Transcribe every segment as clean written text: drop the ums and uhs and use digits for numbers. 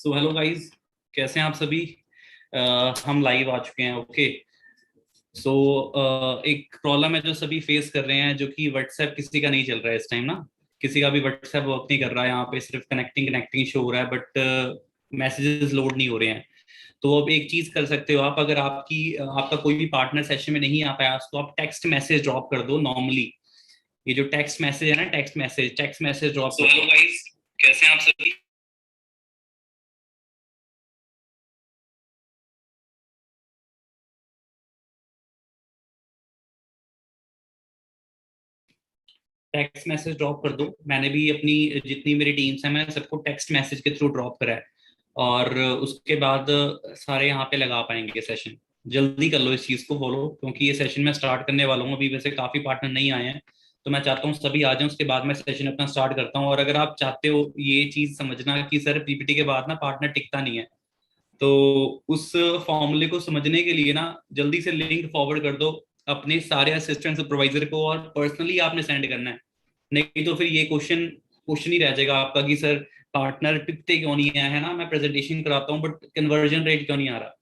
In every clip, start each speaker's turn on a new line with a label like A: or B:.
A: So hello guys, कैसे हैं आप सभी। हम लाइव आ चुके हैं। ओके। सो एक प्रॉब्लम है जो सभी फेस कर रहे हैं, जो कि व्हाट्सएप किसी का नहीं चल रहा है इस टाइम ना। किसी का भी व्हाट्सएप वर्क नहीं कर रहा है, यहाँ पे सिर्फ कनेक्टिंग कनेक्टिंग शो हो रहा है, बट मैसेजेस लोड नहीं हो रहे हैं। तो अब एक चीज कर सकते हो आप, अगर आपका कोई भी पार्टनर सेशन में नहीं आ पाया तो आप टेक्स्ट मैसेज ड्रॉप कर दो नॉर्मली। ये जो टेक्स्ट मैसेज है ना, टेक्स्ट मैसेज ड्रॉप कर दो। हेलो गाइस, कैसे हैं आप सभी। टेक्स्ट मैसेज ड्रॉप कर दो। मैंने भी अपनी जितनी मेरी टीम्स हैं, मैं सबको टेक्स्ट मैसेज के थ्रू ड्रॉप करा है। और उसके बाद सारे यहाँ पे लगा पाएंगे सेशन। जल्दी कर लो इस चीज़ को फॉलो, क्योंकि ये सेशन मैं स्टार्ट करने वाला हूँ। अभी वैसे काफ़ी पार्टनर नहीं आए हैं, तो मैं चाहता हूँ सभी आ जाएं, उसके बाद मैं सेशन अपना स्टार्ट करता हूँ। और अगर आप चाहते हो ये चीज़ समझना कि सर पीपीटी के बाद ना पार्टनर टिकता नहीं है, तो उस फॉर्मूले को समझने के लिए ना जल्दी से लिंक फॉरवर्ड कर दो अपने सारे असिस्टेंट सुपरवाइजर को, और पर्सनली आपने सेंड करना है। नहीं तो फिर ये क्वेश्चन क्वेश्चन ही रह जाएगा आपका कि सर पार्टनर टिकते क्यों नहीं है ना। मैं प्रेजेंटेशन कराता हूँ बट कन्वर्जन रेट क्यों नहीं आ रहा।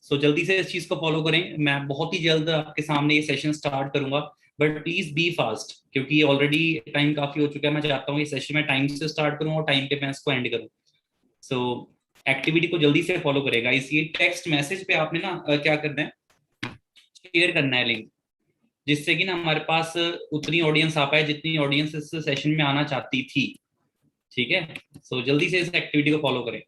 A: सो जल्दी से इस चीज को फॉलो करें। मैं बहुत ही जल्द आपके सामने ये सेशन स्टार्ट करूंगा, बट प्लीज बी फास्ट, क्योंकि ऑलरेडी टाइम काफी हो चुका है। मैं चाहता हूँ ये सेशन में टाइम से स्टार्ट करूँ और टाइम पे मैं इसको एंड करूँ। सो एक्टिविटी को जल्दी से फॉलो करेगा। इसी टेक्स्ट मैसेज पे आपने ना क्या करना है, शेयर करना है लिंक, जिससे कि ना हमारे पास उतनी ऑडियंस आ पाए जितनी ऑडियंस इस सेशन में आना चाहती थी। ठीक है। सो जल्दी से इस एक्टिविटी को फॉलो करें।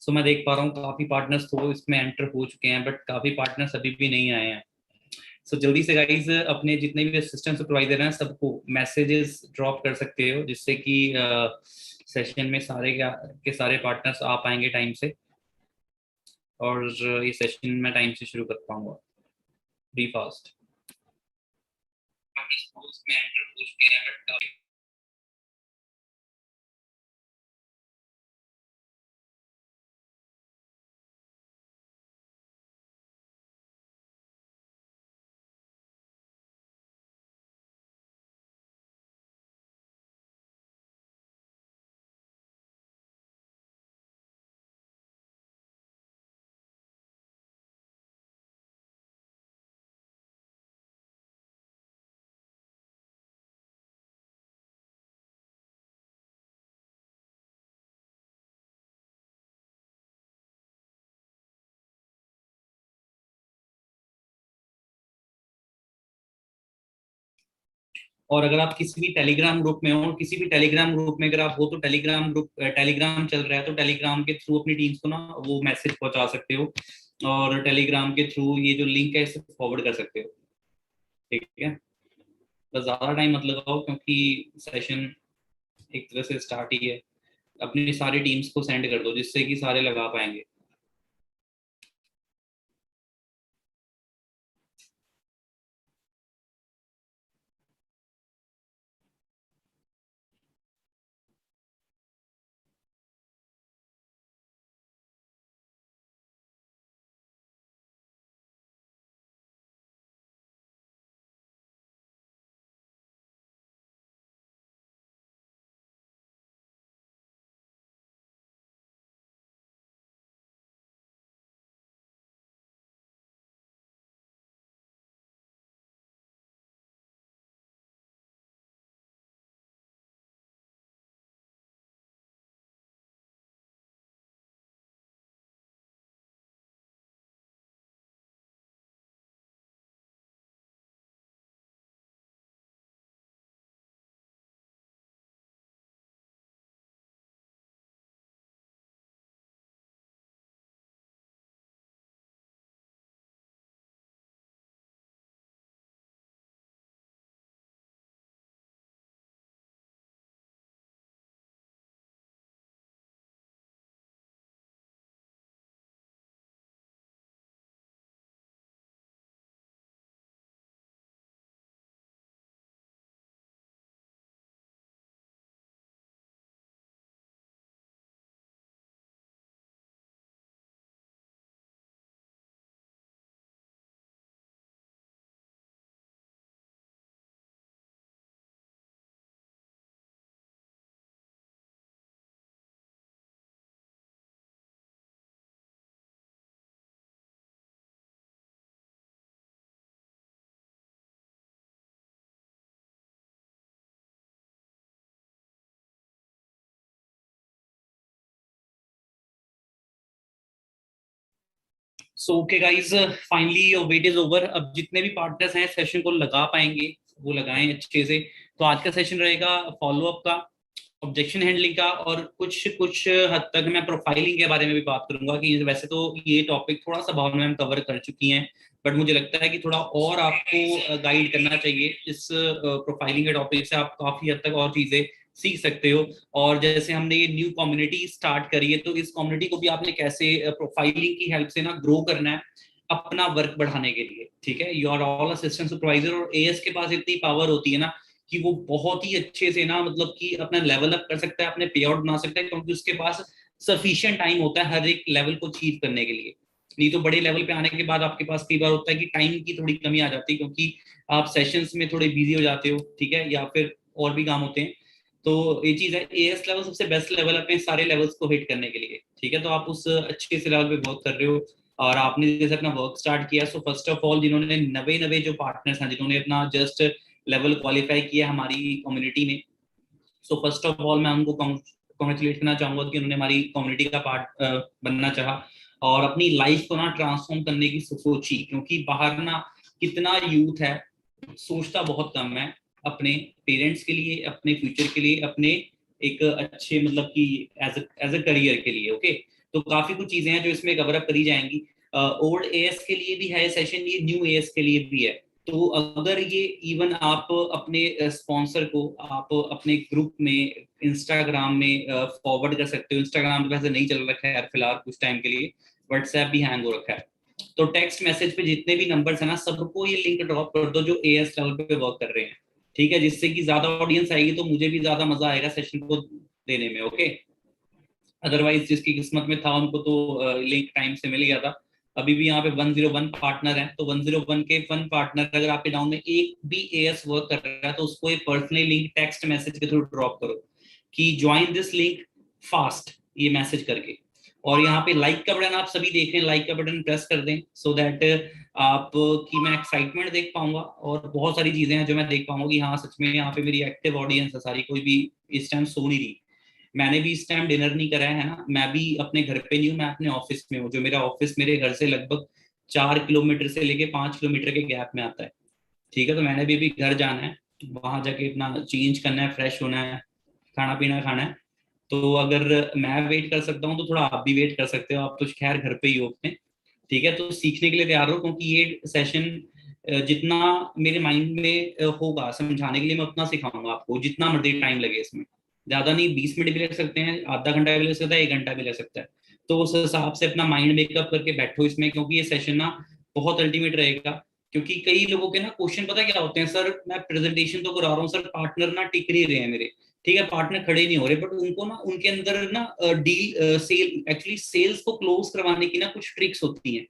A: मैं देख पा रहा हूँ काफी पार्टनर्स तो इसमें एंटर हो चुके हैं, बट काफी पार्टनर्स अभी भी नहीं आए हैं। जल्दी से गाइज अपने जितने भी असिस्टेंट सुपरवाइजर हैं सबको मैसेजेस ड्रॉप कर सकते हो, जिससे कि सेशन में के सारे पार्टनर्स आ पाएंगे टाइम से, और ये सेशन मैं टाइम से शुरू कर पाऊंगा। B fast. में एंटर हो चुके हैं बट और अगर आप किसी भी टेलीग्राम ग्रुप में हो, किसी भी टेलीग्राम ग्रुप में अगर आप हो, तो टेलीग्राम चल रहा है तो टेलीग्राम के थ्रू अपनी टीम्स को ना वो मैसेज पहुंचा सकते हो, और टेलीग्राम के थ्रू ये जो लिंक है इसे फॉरवर्ड कर सकते हो। ठीक है। बस ज़्यादा टाइम मत लगाओ, क्योंकि सेशन एक तरह से स्टार्ट ही है। अपनी सारी टीम्स को सेंड कर दो, जिससे कि सारे लगा पाएंगे। So okay guys, finally your weight is over. अब जितने भी पार्टनर्स हैं सेशन को लगा पाएंगे वो लगाएं अच्छे से। तो आज का सेशन रहेगा फॉलो अप का, ऑब्जेक्शन हैंडलिंग का, और कुछ कुछ हद तक मैं प्रोफाइलिंग के बारे में भी बात करूंगा कि वैसे तो ये टॉपिक थोड़ा सा भावना मैम कवर कर चुकी हैं, बट मुझे लगता है कि थोड़ा और आपको गाइड करना चाहिए। इस प्रोफाइलिंग के टॉपिक से आप काफी हद तक और चीजें सीख सकते हो। और जैसे हमने ये न्यू कम्युनिटी स्टार्ट करी है, तो इस कम्युनिटी को भी आपने कैसे प्रोफाइलिंग की हेल्प से ना ग्रो करना है अपना वर्क बढ़ाने के लिए। ठीक है, you are all assistant supervisor, और एएस के पास इतनी पावर होती है ना कि वो बहुत ही अच्छे से ना मतलब कि अपना लेवल अप कर सकता है, अपने पे आउट बना सकता है, क्योंकि उसके पास सफिशिएंट टाइम होता है हर एक लेवल को अचीव करने के लिए। नहीं तो बड़े लेवल पे आने के बाद आपके पास कई बार होता है कि टाइम की थोड़ी कमी आ जाती है, क्योंकि आप सेशंस में थोड़े बिजी हो जाते हो, ठीक है, या फिर और भी काम होते हैं। तो ये चीज है, एएस लेवल सबसे बेस्ट लेवल अपने सारे लेवल्स को हिट करने के लिए। ठीक है, तो आप उस अच्छे से लेवल पे वर्क कर रहे हो और आपने जैसे अपना वर्क स्टार्ट किया। सो फर्स्ट ऑफ ऑल, जिन्होंने नवे नवे जो पार्टनर्स हैं, जिन्होंने अपना जस्ट लेवल क्वालिफाई किया हमारी कम्युनिटी में, सो फर्स्ट ऑफ ऑल मैं उनको कॉन्ग्रेचुलेट करना चाहूंगा कि उन्होंने हमारी कम्युनिटी का पार्ट बनना चाहा और अपनी लाइफ को ना ट्रांसफॉर्म करने की सोची। क्योंकि बाहर ना कितना यूथ है सोचता बहुत कम है अपने पेरेंट्स के लिए, अपने फ्यूचर के लिए, अपने एक अच्छे मतलब कि एज अ करियर के लिए। ओके, तो काफी कुछ चीजें हैं जो इसमें कवर अप करी जाएंगी। ओल्ड एएस के लिए भी है सेशन, ये न्यू एएस के लिए भी है। तो अगर ये इवन आप अपने स्पॉन्सर को आप अपने ग्रुप में इंस्टाग्राम में फॉरवर्ड कर सकते हो। इंस्टाग्राम तो वैसे नहीं चल रखा है यार फिलहाल कुछ टाइम के लिए, व्हाट्सएप भी हैंग हो रखा है। तो टेक्स्ट मैसेज पे जितने भी नंबर्स है ना, सबको ये लिंक ड्रॉप कर दो जो एएस लेवल पे वर्क कर रहे हैं। ठीक है, जिससे कि ज्यादा ऑडियंस आएगी तो मुझे भी ज्यादा मजा आएगा सेशन को देने में। ओके, अदरवाइज जिसकी किस्मत में था उनको तो लिंक टाइम से मिल गया था। अभी भी यहाँ पे 101 पार्टनर है, तो 101 के 1 पार्टनर अगर आपके डाउन में एक भी एएस वर्क कर रहा है तो उसको एक पर्सनली लिंक टेक्स्ट मैसेज के थ्रू ड्रॉप करो कि ज्वाइन दिस लिंक फास्ट, ये मैसेज करके। और यहाँ पे लाइक का बटन आप सभी देख रहे हैं, लाइक का बटन प्रेस कर दें सो दैट आप की मैं एक्साइटमेंट देख पाऊंगा और बहुत सारी चीजें हैं जो मैं देख पाऊंगा कि हाँ सच में यहाँ पे मेरी एक्टिव ऑडियंस है सारी, कोई भी इस टाइम सो नहीं रही। मैंने भी इस टाइम डिनर नहीं करा है ना, मैं भी अपने घर पे नहीं हूँ, मैं अपने ऑफिस में हूँ। जो मेरा ऑफिस मेरे घर से लगभग 4 किलोमीटर से लेके 5 किलोमीटर के गैप में आता है। ठीक है, तो मैंने भी अभी घर जाना है, वहां जाके अपना चेंज करना है, फ्रेश होना है, खाना पीना खाना है। तो अगर मैं वेट कर सकता हूँ तो थोड़ा आप भी वेट कर सकते हो, आप तो खैर घर पे ही हो अपने। ठीक है, तो सीखने के लिए तैयार हो, क्योंकि ये सेशन जितना मेरे माइंड में होगा समझाने के लिए मैं उतना सिखाऊंगा आपको, जितना मर्जी टाइम लगे इसमें। ज्यादा नहीं, 20 मिनट भी लग सकते हैं, आधा घंटा भी लग सकता है, 1 घंटा भी लग सकता है। तो उस हिसाब से अपना माइंड मेकअप करके बैठो इसमें, क्योंकि ये सेशन ना बहुत अल्टीमेट रहेगा। क्योंकि कई लोगों के ना क्वेश्चन पता क्या होते हैं, सर मैं प्रेजेंटेशन तो करा रहा हूँ सर, पार्टनर ना टिक नहीं रहे हैं मेरे। ठीक है, पार्टनर खड़े नहीं हो रहे, बट उनको ना उनके अंदर ना डील सेल एक्चुअली सेल्स को क्लोज करवाने की ना कुछ ट्रिक्स होती हैं।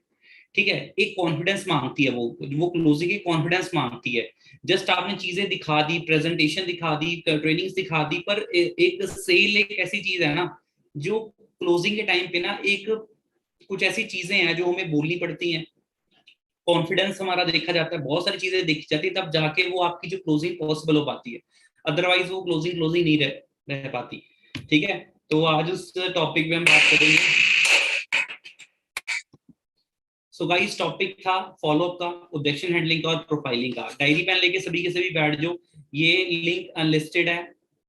A: ठीक है, एक कॉन्फिडेंस मांगती है, वो क्लोजिंग की कॉन्फिडेंस मांगती है। जस्ट आपने चीजें दिखा दी, प्रेजेंटेशन दिखा दी, ट्रेनिंग्स दिखा दी, पर एक सेल एक ऐसी चीज है ना जो क्लोजिंग के टाइम पे ना एक कुछ ऐसी चीजें हैं जो हमें बोलनी पड़ती हैं। कॉन्फिडेंस हमारा देखा जाता है, बहुत सारी चीजें देखी जाती है, तब जाके वो आपकी जो क्लोजिंग पॉसिबल हो पाती है। अदरवाइज वो क्लोजिंग क्लोजिंग नहीं रह पाती। ठीक है, तो आज उस टॉपिक पे हम बात करेंगे। सो गाइस, टॉपिक था फॉलो अप का, ऑब्जेक्शन हैंडलिंग का और प्रोफाइलिंग का। डायरी पेन लेके सभी के सभी बैठ जाओ। ये लिंक अनलिस्टेड है,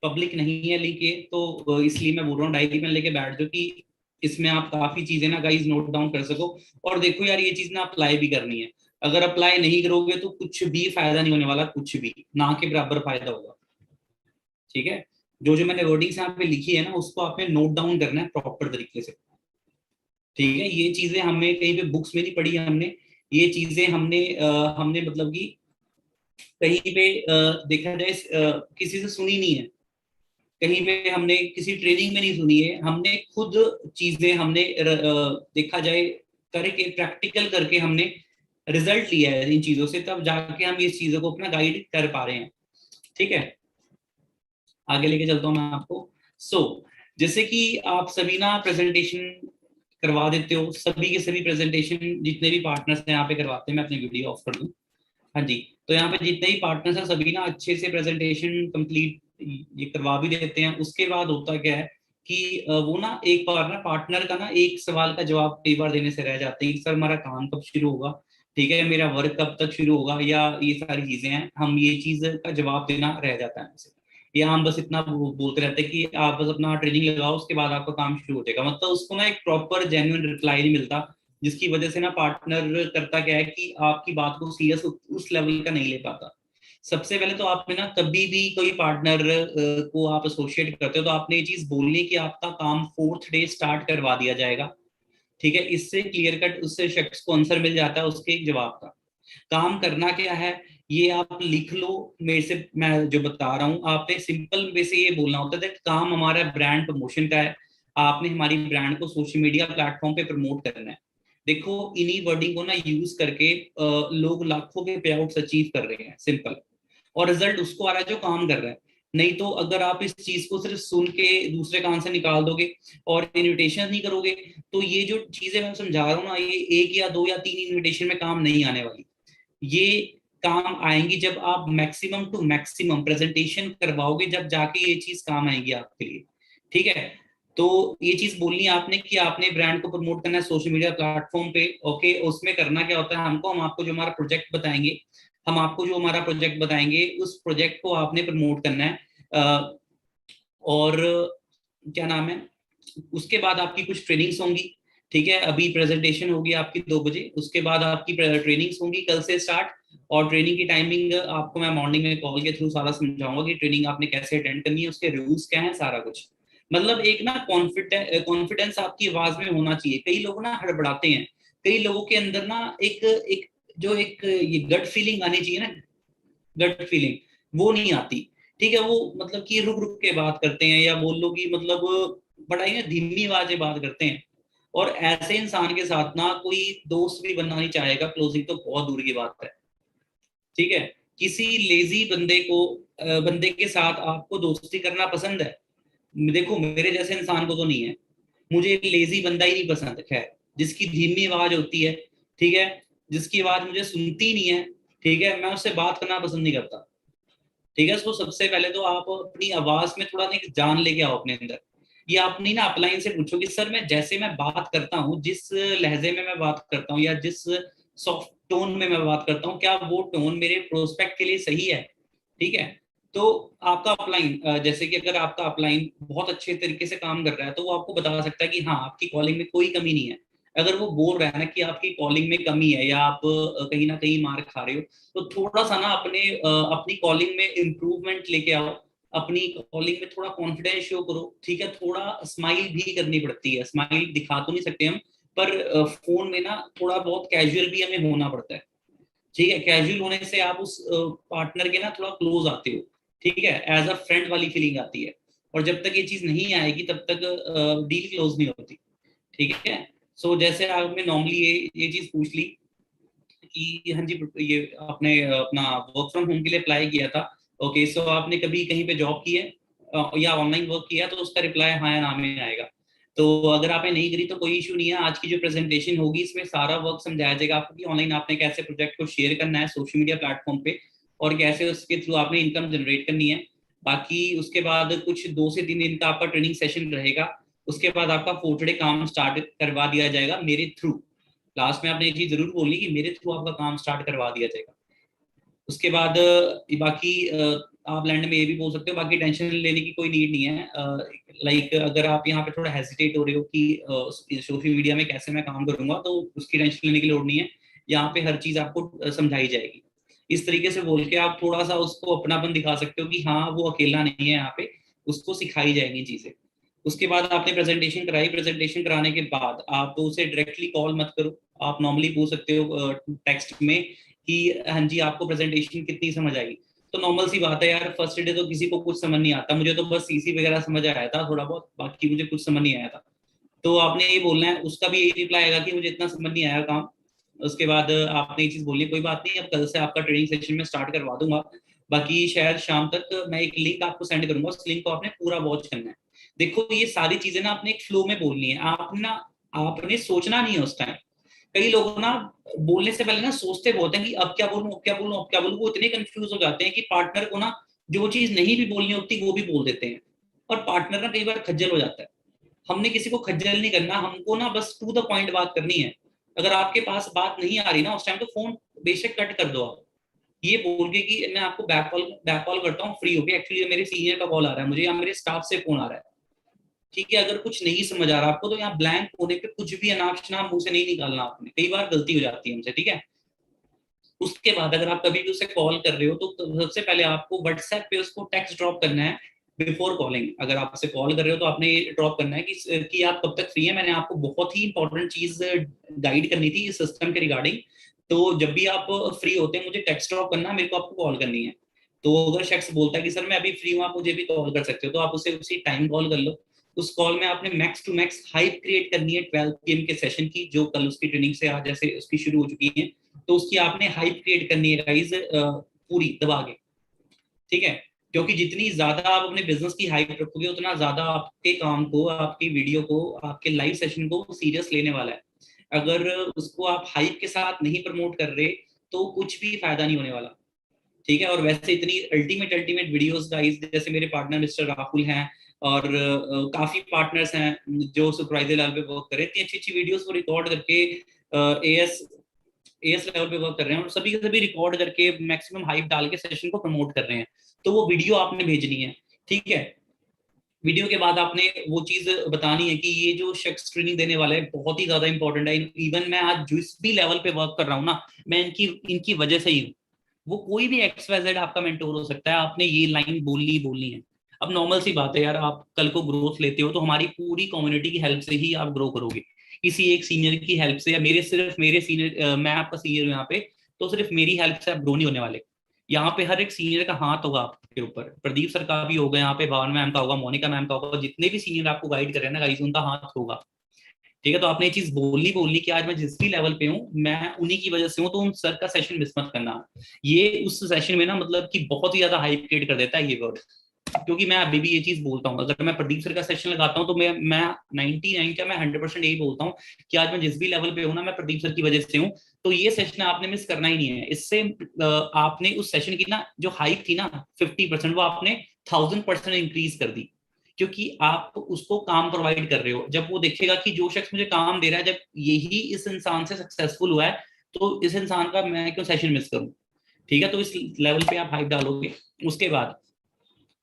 A: पब्लिक नहीं है लिंक ये, तो इसलिए मैं बोल रहा हूँ डायरी पेन लेके बैठ जाओ कि इसमें आप काफी चीजें ना गाइस नोट डाउन कर सको। और देखो यार, ये चीज ना अप्लाई भी करनी है। अगर अप्लाई नहीं करोगे तो कुछ भी फायदा नहीं होने वाला, कुछ भी ना के बराबर फायदा होगा। ठीक है, जो जो मैंने वर्डिंग्स यहाँ पे लिखी है ना, उसको आपने नोट डाउन करना है प्रॉपर तरीके से। ठीक है, ये चीजें हमें कहीं पे बुक्स में नहीं पढ़ी है हमने, ये चीजें हमने मतलब कि कहीं पे देखा जाए किसी से सुनी नहीं है, कहीं पे हमने किसी ट्रेनिंग में नहीं सुनी है, हमने खुद चीजें हमने देखा जाए करके प्रैक्टिकल करके हमने रिजल्ट लिया है इन चीजों से, तब जाके हम इस चीजों को अपना गाइड कर पा रहे हैं। ठीक है, आगे लेके चलता हूँ मैं आपको। जैसे कि आप सभी ना प्रेजेंटेशन करवा देते हो, सभी के सभी प्रेजेंटेशन जितने भी पार्टनर्स हैं यहाँ पे करवाते हैं। मैं अपनी वीडियो ऑफ कर दूं। हाँ जी, तो यहाँ पे जितने भी पार्टनर्स हैं सभी ना अच्छे से प्रेजेंटेशन कंप्लीट ये करवा भी देते हैं। उसके बाद होता क्या है कि वो ना एक बार ना पार्टनर का ना एक सवाल का जवाब कई बार देने से रह जाते हैं कि सर हमारा काम कब शुरू होगा, ठीक है, मेरा वर्क कब तक शुरू होगा, या ये सारी चीजें हैं, हम ये चीज का जवाब देना रह जाता है हमसे। या हम बस इतना बोलते रहते हैं कि आप बस अपना ट्रेनिंग लगाओ उसके बाद आपका काम शुरू हो जाएगा, मतलब उसको ना एक प्रॉपर जेन्युइन रिप्लाई नहीं मिलता, जिसकी वजह से ना पार्टनर करता क्या है कि आपकी बात को सीरियस उस लेवल का नहीं ले पाता। सबसे पहले तो आपने ना कभी भी कोई पार्टनर को आप एसोसिएट करते हो तो आपने ये चीज बोलनी कि आपका काम 4th डे स्टार्ट करवा दिया जाएगा, ठीक है। इससे क्लियर कट उससे शख्स को आंसर मिल जाता है उसके जवाब का। काम करना क्या है ये आप लिख लो, मेरे से मैं जो बता रहा हूँ आपने सिंपल वे से ये बोलना होता है कि काम हमारा ब्रांड प्रमोशन का है, आपने हमारी ब्रांड को सोशल मीडिया प्लेटफॉर्म पे प्रमोट करना है। देखो इन्हीं वर्डिंग को ना यूज करके लोग लाखों के पे आउट्स अचीव कर रहे हैं, सिंपल, और रिजल्ट उसको आ रहा है जो काम कर रहा है। नहीं तो अगर आप इस चीज को सिर्फ सुन के दूसरे कान से निकाल दोगे और इन्विटेशन नहीं करोगे, तो ये जो चीजें मैं समझा रहा हूँ ना, ये 1 या 2 या 3 इन्विटेशन में काम नहीं आने वाली। ये काम आएंगी जब आप मैक्सिमम टू मैक्सिमम प्रेजेंटेशन करवाओगे, जब जाके ये चीज काम आएगी आपके लिए, ठीक है। तो ये चीज बोलनी है आपने कि आपने ब्रांड को प्रमोट करना है सोशल मीडिया प्लेटफॉर्म पे, ओके। उसमें करना क्या होता है, हम आपको जो हमारा प्रोजेक्ट बताएंगे, उस प्रोजेक्ट को आपने प्रमोट करना है। और क्या नाम है, उसके बाद आपकी कुछ ट्रेनिंग्स होंगी, ठीक है। अभी प्रेजेंटेशन होगी आपकी 2 बजे, उसके बाद आपकी ट्रेनिंग्स होंगी कल से स्टार्ट। और ट्रेनिंग की टाइमिंग आपको मैं मॉर्निंग में कॉल के थ्रू सारा समझाऊंगा कि ट्रेनिंग आपने कैसे अटेंड करनी है, उसके रूल्स क्या है, सारा कुछ। मतलब एक ना कॉन्फिडेंस आपकी आवाज में होना चाहिए। कई लोग ना हड़बड़ाते हैं, कई लोगों के अंदर ना एक एक जो एक ये गट फीलिंग आनी चाहिए ना, गट फीलिंग, वो नहीं आती, ठीक है। वो मतलब कि रुक रुक के बात करते हैं, या बोल लो कि मतलब बड़ा ही ना धीमी आवाज में बात करते हैं। और ऐसे इंसान के साथ ना कोई दोस्त भी बनना नहीं चाहेगा, क्लोजिंग तो बहुत दूर की बात है, ठीक है। किसी लेजी बंदे के साथ आपको दोस्ती करना पसंद है? देखो मेरे जैसे इंसान को तो नहीं है, मुझे लेजी बंदा ही नहीं पसंद, खैर, जिसकी धीमी आवाज होती है, ठीक है, जिसकी आवाज मुझे सुनती नहीं है, ठीक है, मैं उससे बात करना पसंद नहीं करता, ठीक है। सो सबसे पहले तो आप अपनी आवाज में थोड़ा ना एक जान लेके आओ अपने अंदर। ये अपनी ना अपलाइन से पूछो कि सर मैं जैसे मैं बात करता हूँ, जिस लहजे में मैं बात करता हूँ, या जिस सॉफ्ट टोन में मैं बात करता हूँ, क्या वो टोन मेरे प्रोस्पेक्ट के लिए सही है, ठीक है। तो आपका अपलाइन, जैसे कि अगर आपका अपलाइन बहुत अच्छे तरीके से काम कर रहा है तो वो आपको बता सकता है कि हाँ आपकी कॉलिंग में कोई कमी नहीं है। अगर वो बोल रहा है ना कि आपकी कॉलिंग में कमी है, या आप कहीं ना कहीं मार खा रहे हो, तो थोड़ा सा ना अपनी कॉलिंग में इम्प्रूवमेंट लेके आओ, अपनी कॉलिंग में थोड़ा कॉन्फिडेंस शो करो, ठीक है। थोड़ा स्माइल भी करनी पड़ती है, स्माइल दिखा तो नहीं सकते हम, पर फोन में ना थोड़ा बहुत कैजुअल भी हमें होना पड़ता है, ठीक है। कैजुअल होने से आप उस पार्टनर के ना थोड़ा क्लोज आते हो, ठीक है, एज अ फ्रेंड वाली फीलिंग आती है। और जब तक ये चीज नहीं आएगी तब तक डील क्लोज नहीं होती, ठीक है। सो जैसे आपने नॉर्मली ये चीज पूछ ली कि हाँ जी ये आपने अपना वर्क फ्रॉम होम के लिए अप्लाई किया था, ओके। सो आपने कभी कहीं पे जॉब की है या ऑनलाइन वर्क किया, तो उसका रिप्लाई हाँ या ना में आएगा। तो अगर आपने नहीं करी तो कोई इशू नहीं है, आज की जो प्रेजेंटेशन होगी इसमें सारा वर्क समझाया जाएगा आपको कि ऑनलाइन आपने कैसे प्रोजेक्ट को शेयर करना है सोशल मीडिया प्लेटफॉर्म पे, और कैसे उसके थ्रू आपने इनकम जनरेट करनी है। बाकी उसके बाद कुछ 2 से 3 दिन का आपका ट्रेनिंग सेशन रहेगा, उसके बाद आपका 4th डे काम स्टार्ट करवा दिया जाएगा मेरे थ्रू। लास्ट में आपने ये चीज जरूर बोलनी कि मेरे थ्रू आपका काम स्टार्ट करवा दिया जाएगा। उसके बाद बाकी आप लैंड में ये भी बोल सकते हो, बाकी टेंशन लेने की कोई नीड नहीं है। लाइक अगर आप यहाँ पे थोड़ा हेजिटेट हो रहे हो कि सोशल मीडिया में कैसे मैं काम करूंगा, तो उसकी टेंशन लेने की लोड नहीं है। यहाँ पे हर चीज आपको समझाई जाएगी। इस तरीके से बोल के आप थोड़ा सा उसको अपनापन दिखा सकते हो कि हाँ वो अकेला नहीं है यहाँ पे, उसको सिखाई जाएंगी चीजें। उसके बाद आपने प्रेजेंटेशन कराई, प्रेजेंटेशन कराने के बाद आप उसे डायरेक्टली कॉल मत करो, आप नॉर्मली पूछ सकते हो टेक्स्ट में कि हाँ जी आपको प्रेजेंटेशन कितनी समझ आई। तो नॉर्मल सी बात है यार, फर्स्ट डे तो किसी को कुछ समझ नहीं आता, मुझे तो बस सीसी वगैरह समझ आया था थोड़ा बहुत, बाकी मुझे कुछ समझ नहीं आया था। तो आपने ये बोलना है, उसका भी यही रिप्लाई आएगा कि मुझे इतना समझ नहीं आया काम। उसके बाद आपने ये चीज बोली कोई बात नहीं, अब कल से आपका ट्रेनिंग सेशन में स्टार्ट करवा दूंगा, बाकी शायद शाम तक मैं एक लिंक आपको सेंड करूंगा, उस लिंक को आपने पूरा वॉच करना है। देखो ये सारी चीजें ना आपने एक फ्लो में बोलनी है, आपने सोचना नहीं है उस टाइम। कई लोग ना बोलने से पहले ना सोचते बहुत हैं कि अब क्या बोलूं, अब क्या बोलूं, अब क्या बोलूं, वो इतने कंफ्यूज हो जाते हैं कि पार्टनर को ना जो चीज नहीं भी बोलनी होती वो भी बोल देते हैं, और पार्टनर ना कई बार खज्जल हो जाता है। हमने किसी को खज्जल नहीं करना, हमको ना बस टू द पॉइंट बात करनी है। अगर आपके पास बात नहीं आ रही ना उस टाइम, तो फोन बेशक कट कर दो आप, ये बोल के कि मैं आपको बैक कॉल करता हूँ फ्री होके, एक्चुअली मेरे सीनियर का कॉल आ रहा है मुझे, या मेरे स्टाफ से फोन आ रहा है। ठीक है, अगर कुछ नहीं समझ आ रहा आपको, तो यहाँ ब्लैंक होने पे कुछ भी अनाप शनाप मुंह से नहीं निकालना आपने, कई बार गलती हो जाती है हमसे, ठीक है। उसके बाद अगर आप कभी भी उसे कॉल कर रहे हो, तो सबसे पहले आपको व्हाट्सएप पे उसको टेक्स्ट ड्रॉप करना है बिफोर कॉलिंग। अगर आप उसे कॉल कर रहे हो तो आपने ड्रॉप करना है कि आप कब तक फ्री है, मैंने आपको बहुत ही इंपॉर्टेंट चीज गाइड करनी थी इस सिस्टम के रिगार्डिंग। तो जब भी आप फ्री होते हैं मुझे टेक्स्ट ड्रॉप करना है, मेरे को आपको कॉल करनी है। तो अगर शख्स बोलता है कि सर मैं अभी फ्री हूँ, आप मुझे भी कॉल कर सकते हो, तो आप उसे उसी टाइम कॉल कर लो। उस कॉल में आपने max to max hype create करनी है 12 PM के सेशन की, जो कल उसकी ट्रेनिंग से आज जैसे उसकी शुरू हो चुकी है। तो उसकी आपने हाइप क्रिएट करनी है गाइज, पूरी दबा के, ठीक है। क्योंकि जितनी ज्यादा आप अपने बिजनेस की हाइप रखोगे, उतना ज्यादा आपके काम को, आपकी वीडियो को, आपके लाइव सेशन को सीरियस लेने वाला है। अगर उसको आप हाइप के साथ नहीं प्रमोट कर रहे, तो कुछ भी फायदा नहीं होने वाला, ठीक है। और वैसे इतनी अल्टीमेट अल्टीमेट वीडियोस गाइस, जैसे मेरे पार्टनर मिस्टर राहुल हैं, और काफी पार्टनर्स हैं जो सुपरवाइजर लेवल पे वर्क कर रहे हैं, इतनी अच्छी अच्छी वीडियोस को रिकॉर्ड करके एएस एएस लेवल पे वर्क कर रहे हैं, और सभी के सभी रिकॉर्ड करके मैक्सिमम हाइप डाल के सेशन को प्रमोट कर रहे हैं। तो वो वीडियो आपने भेजनी है, ठीक है। वीडियो के बाद आपने वो चीज बतानी है कि ये जो शख्स ट्रेनिंग देने वाला है बहुत ही ज्यादा इंपॉर्टेंट है, इवन मैं आज जिस भी लेवल पे वर्क कर रहा हूँ ना, मैं इनकी इनकी वजह से ही हूँ। वो कोई भी XYZ आपका मेंटोर हो सकता है, आपने ये लाइन बोलनी बोलनी है। अब नॉर्मल सी बात है यार, आप कल को ग्रोथ लेते हो तो हमारी पूरी कम्युनिटी की हेल्प से ही आप ग्रो करोगे। किसी एक सीनियर की हेल्प से, या मेरे सीनियर, मैं आपका सीनियर हूँ यहाँ पे, तो सिर्फ मेरी हेल्प से आप ग्रो नहीं होने वाले। यहाँ पे हर एक सीनियर का हाथ होगा आपके ऊपर, प्रदीप सर का भी होगा, यहाँ पे भावन मैम का होगा, मोनिका मैम का होगा, जितने भी सीनियर आपको गाइड कर रहे हैं ना गाइस, उनका हाथ होगा। ठीक है, तो आपने ये चीज बोलनी बोलनी कि आज मैं जिस भी लेवल पे हूँ मैं उन्हीं की वजह से हूँ, तो उन सर का सेशन मिस मत करना। ये उस सेशन में ना मतलब कि बहुत ही ज्यादा हाइप क्रिएट कर देता है ये वर्ड। क्योंकि मैं अभी भी ये चीज बोलता हूँ, अगर मैं प्रदीप सर का सेशन लगाता हूँ तो मैं 99 क्या मैं 100% यही बोलता हूँ कि आज मैं जिस भी लेवल पे हूँ ना, मैं प्रदीप सर की वजह से हूँ। तो ये सेशन आपने मिस करना ही नहीं है। इससे आपने उस सेशन की ना जो हाइप थी ना 50%, वो आपने 1000% इंक्रीज कर दी। क्योंकि आप उसको काम प्रोवाइड कर रहे हो, जब वो देखेगा कि जो शख्स मुझे काम दे रहा है, जब यही इस इंसान से सक्सेसफुल हुआ है, तो इस इंसान का मैं क्यों सेशन मिस करूं। ठीक है, तो इस लेवल पे आप हाइप डालोगे। उसके बाद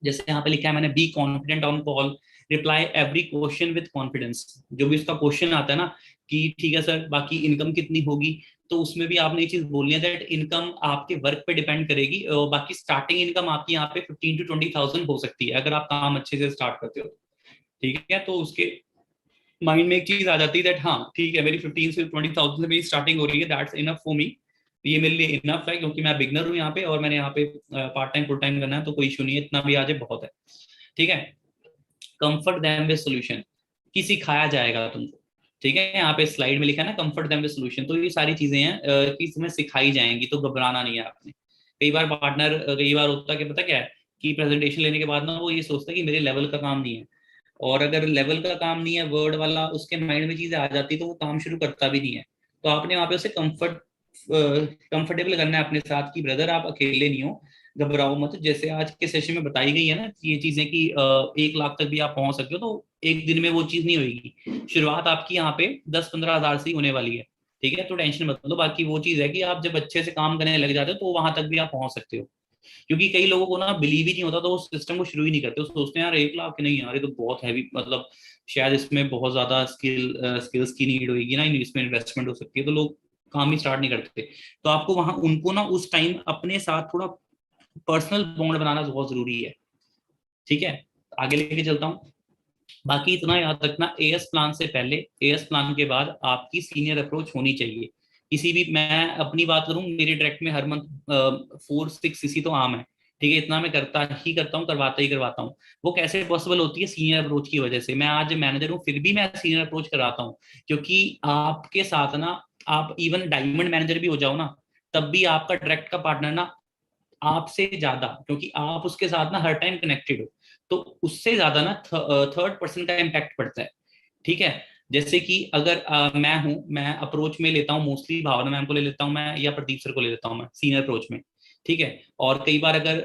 A: जैसे यहाँ पे लिखा है मैंने, be confident on call, reply every question with confidence. जो भी उसका क्वेश्चन आता है ना कि ठीक है सर बाकी इनकम कितनी होगी, तो उसमें भी आपने ये चीज बोलनी है दैट इनकम आपके वर्क पे डिपेंड करेगी, और बाकी स्टार्टिंग इनकम आपकी यहाँ पे 15 to 20,000 हो सकती है अगर आप काम अच्छे से स्टार्ट करते हो। ठीक है, तो उसके माइंड में एक चीज आ जाती है दैट हाँ ठीक है, मेरी 15 से 20,000 से मेरी स्टार्टिंग हो रही है, दैट्स इनफ फॉर मी। ये मेरे लिए इनफ है, क्योंकि मैं बिगनर हूँ यहाँ पे, और मैंने यहाँ पे पार्ट टाइम फुल टाइम करना है, तो कोई इशू नहीं है, इतना भी आ जाए बहुत है। ठीक है, कंफर्ट देम विद सोल्यूशन, कि सिखाया जाएगा तुमको। ठीक है, यहाँ पे स्लाइड में लिखा है ना कंफर्ट देम विद सोल्यूशन, तो ये सारी चीजें हैं कि तुम्हें सिखाई जाएंगी, तो घबराना नहीं है आपने। कई बार पार्टनर, कई बार होता है कि पता क्या है कि प्रेजेंटेशन लेने के बाद ना वो ये सोचता है कि मेरे लेवल का काम नहीं है, और अगर लेवल का काम नहीं है वर्ड वाला उसके माइंड में चीजें आ जाती तो वो काम शुरू करता भी नहीं है। तो आपने वहां पे उसे कंफर्टेबल करना है अपने साथ कि ब्रदर आप अकेले नहीं हो, घबराओ मत। जैसे आज के सेशन में बताई गई है ना कि ये चीजें कि 1 लाख तक भी आप पहुंच सकते हो, तो एक दिन में वो चीज नहीं होगी। शुरुआत आपकी यहाँ पे 10-15 हज़ार से ही होने वाली है। ठीक है, तो टेंशन मत लो, बाकी वो चीज है कि आप जब अच्छे से काम करने लग जाते हो तो वहां तक भी आप पहुंच सकते हो। क्योंकि कई लोगों को ना बिलीव ही नहीं होता, तो वो सिस्टम को शुरू ही नहीं करते, वो सोचते हैं यार 1 लाख नहीं यार, ये तो बहुत हैवी, मतलब शायद इसमें बहुत ज्यादा स्किल्स की नीड होगी ना, इसमें इन्वेस्टमेंट हो सकती है, तो लोग काम ही स्टार्ट नहीं करते। तो आपको वहां उनको ना उस टाइम अपने साथ थोड़ा पर्सनल बॉन्ड बनाना बहुत जरूरी है। ठीक है, आगे लेके चलता हूँ। बाकी इतना याद रखना, एएस प्लान से पहले, एएस प्लान के बाद आपकी सीनियर अप्रोच होनी चाहिए। किसी भी, मैं अपनी बात करूं, मेरे डायरेक्ट में हर मंथ 4-6 सीसी तो आम है। ठीक है, इतना मैं करता ही करता हूँ, करवाता ही करवाता हूँ। वो कैसे पॉसिबल होती है, सीनियर अप्रोच की वजह से। मैं आज मैनेजर हूँ फिर भी मैं सीनियर अप्रोच कराता हूँ, क्योंकि आपके साथ ना, आप इवन डायमंड मैनेजर भी हो जाओ ना, तब भी आपका डायरेक्ट का पार्टनर ना आपसे ज्यादा, क्योंकि आप उसके साथ ना हर टाइम कनेक्टेड हो, तो उससे ज्यादा ना थर्ड पर्सन का इम्पैक्ट पड़ता है। ठीक है, जैसे कि अगर मैं हूं, मैं अप्रोच में लेता हूँ मोस्टली भावना मैम को ले लेता हूँ मैं, या प्रदीप सर को ले लेता हूँ मैं सीनियर अप्रोच में। ठीक है। और कई बार अगर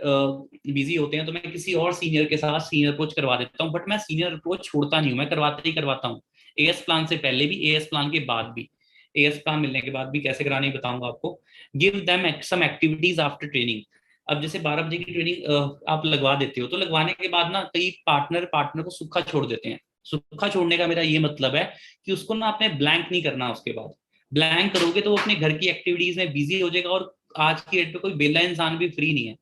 A: बिजी होते हैं तो मैं किसी और सीनियर के साथ सीनियर अप्रोच करवा देता हूँ, बट मैं सीनियर अप्रोच छोड़ता नहीं हूँ, मैं करवाता ही करवाता हूँ। एएस प्लान से पहले भी, एएस प्लान के बाद भी, एएस प्लान मिलने के बाद भी कैसे करानी बताऊंगा आपको। Give them some activities after training. अब जैसे 12 बजे की ट्रेनिंग आप लगवा देते हो, तो लगवाने के बाद ना कई पार्टनर पार्टनर को सूखा छोड़ देते हैं। सूखा छोड़ने का मेरा ये मतलब है कि उसको ना आपने ब्लैंक नहीं करना। उसके बाद ब्लैंक करोगे तो वो अपने घर की एक्टिविटीज में बिजी हो जाएगा। और आज की डेट पे कोई बेला इंसान भी फ्री नहीं है।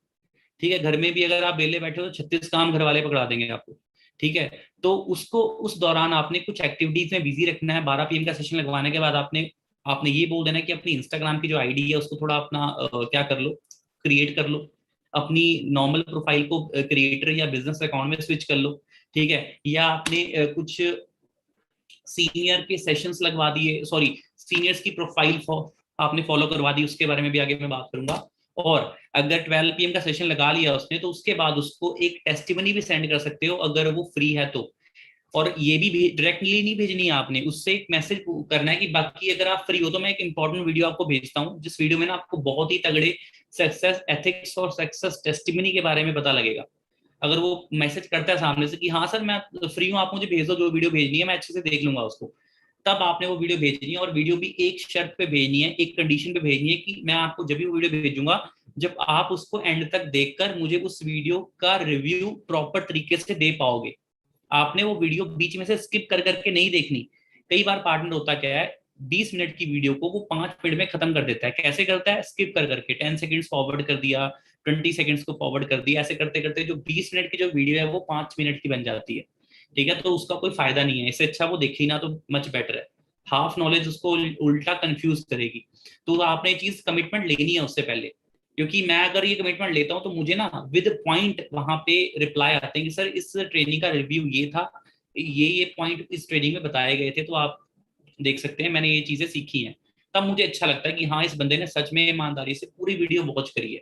A: ठीक है, घर में भी अगर आप बेले बैठे हो तो 36 काम घर वाले पकड़ा देंगे आपको। ठीक है, तो उसको उस दौरान आपने कुछ एक्टिविटीज में बिजी रखना है। 12 PM का सेशन लगवाने के बाद आपने आपने ये बोल देना कि अपनी इंस्टाग्राम की जो आईडी है उसको थोड़ा अपना क्या कर लो, क्रिएट कर लो। अपनी नॉर्मल प्रोफाइल को क्रिएटर या बिजनेस अकाउंट में स्विच कर लो। ठीक है, या आपने कुछ सीनियर के सेशंस लगवा दिए, सॉरी, सीनियर्स की प्रोफाइल आपने फॉलो करवा दी, उसके बारे में भी आगे मैं बात करूंगा। और अगर 12 PM का सेशन लगा लिया उसने, तो उसके बाद उसको एक टेस्टिमनी भी सेंड कर सकते हो अगर वो फ्री है तो। और ये भी डायरेक्टली नहीं भेजनी है आपने, उससे एक मैसेज करना है कि बाकी अगर आप फ्री हो तो मैं एक इंपॉर्टेंट वीडियो आपको भेजता हूँ, जिस वीडियो में ना आपको बहुत ही तगड़े सक्सेस एथिक्स और सक्सेस टेस्टिमनी के बारे में पता लगेगा। अगर वो मैसेज करता है सामने से कि हाँ सर मैं फ्री हूँ, आप मुझे भेज दो जो वीडियो भेजनी है, मैं अच्छे से देख लूंगा उसको, तब आपने वो वीडियो भेजनी है। और वीडियो भी एक शर्त पे भेजनी है, एक कंडीशन पे भेजनी है कि मैं आपको जब भी वो वीडियो भेजूंगा, जब आप उसको एंड तक देखकर मुझे उस वीडियो का रिव्यू प्रॉपर तरीके से दे पाओगे। आपने वो वीडियो बीच में से स्किप कर करके नहीं देखनी। कई बार पार्टनर होता क्या है, 20 मिनट की वीडियो को वो 5 मिनट में खत्म कर देता है। कैसे करता है? स्किप कर करके 10 सेकेंड्स फॉरवर्ड कर दिया, 20 सेकेंड्स को फॉरवर्ड कर दिया, ऐसे करते करते जो 20 मिनट की जो वीडियो है वो 5 मिनट की बन जाती है। ठीक है, तो उसका कोई फायदा नहीं है। इससे अच्छा वो देखे ही ना तो मच बेटर है। हाफ नॉलेज उसको उल्टा कंफ्यूज करेगी। तो आपने ये चीज कमिटमेंट लेनी है उससे पहले। क्योंकि मैं अगर ये कमिटमेंट लेता हूँ तो मुझे ना विद पॉइंट वहां पे रिप्लाई आते हैं कि सर इस ट्रेनिंग का रिव्यू ये था, ये पॉइंट इस ट्रेनिंग में बताए गए थे, तो आप देख सकते हैं मैंने ये चीजें सीखी हैं। तब मुझे अच्छा लगता है कि हाँ इस बंदे ने सच में ईमानदारी से पूरी वीडियो वॉच करी है।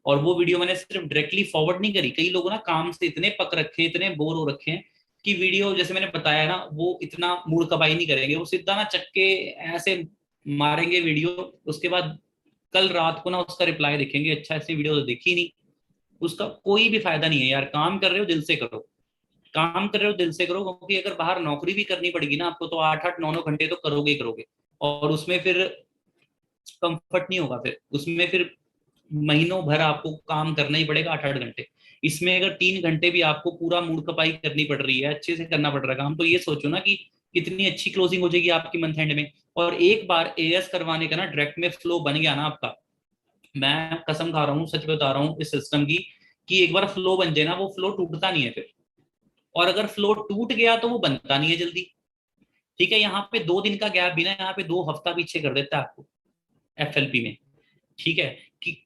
A: और वो वीडियो मैंने सिर्फ डायरेक्टली फॉरवर्ड नहीं करी। कई लोग ना काम से इतने पक रखे हैं, इतने बोर हो रखे हैं कि वीडियो जैसे मैंने बताया ना वो इतना मूड कबाई नहीं करेंगे। वो सीधा ना चक्के ऐसे मारेंगे वीडियो, उसके बाद कल रात को ना उसका रिप्लाई देखेंगे, अच्छा ऐसी वीडियो तो देखी नहीं। उसका कोई भी फायदा नहीं है यार। काम कर रहे हो दिल से करो, काम कर रहे हो दिल से करो। क्योंकि अगर बाहर नौकरी भी करनी पड़ेगी ना आपको, तो 8 8 9 9 घंटे तो करोगे ही करोगे। और उसमें फिर कंफर्ट नहीं होगा, फिर उसमें फिर महीनों भर आपको काम करना ही पड़ेगा 8 8 घंटे। इसमें अगर 3 घंटे भी आपको पूरा मूड खपाई करनी पड़ रही है, अच्छे से करना पड़ रहा है काम, तो ये सोचो ना कि कितनी अच्छी क्लोजिंग हो जाएगी आपकी मंथ एंड में। और एक बार एएस करवाने का ना डायरेक्ट में फ्लो बन गया ना आपका, मैं कसम खा रहा हूँ, सच बता रहा हूँ इस सिस्टम की, कि एक बार फ्लो बन जाए ना वो फ्लो टूटता नहीं है फिर। और अगर फ्लो टूट गया तो वो बनता नहीं है जल्दी। ठीक है, यहाँ पे 2 दिन का गैप भी ना यहाँ पे 2 हफ्ता पीछे कर देता है आपको एफएलपी में। ठीक है, कि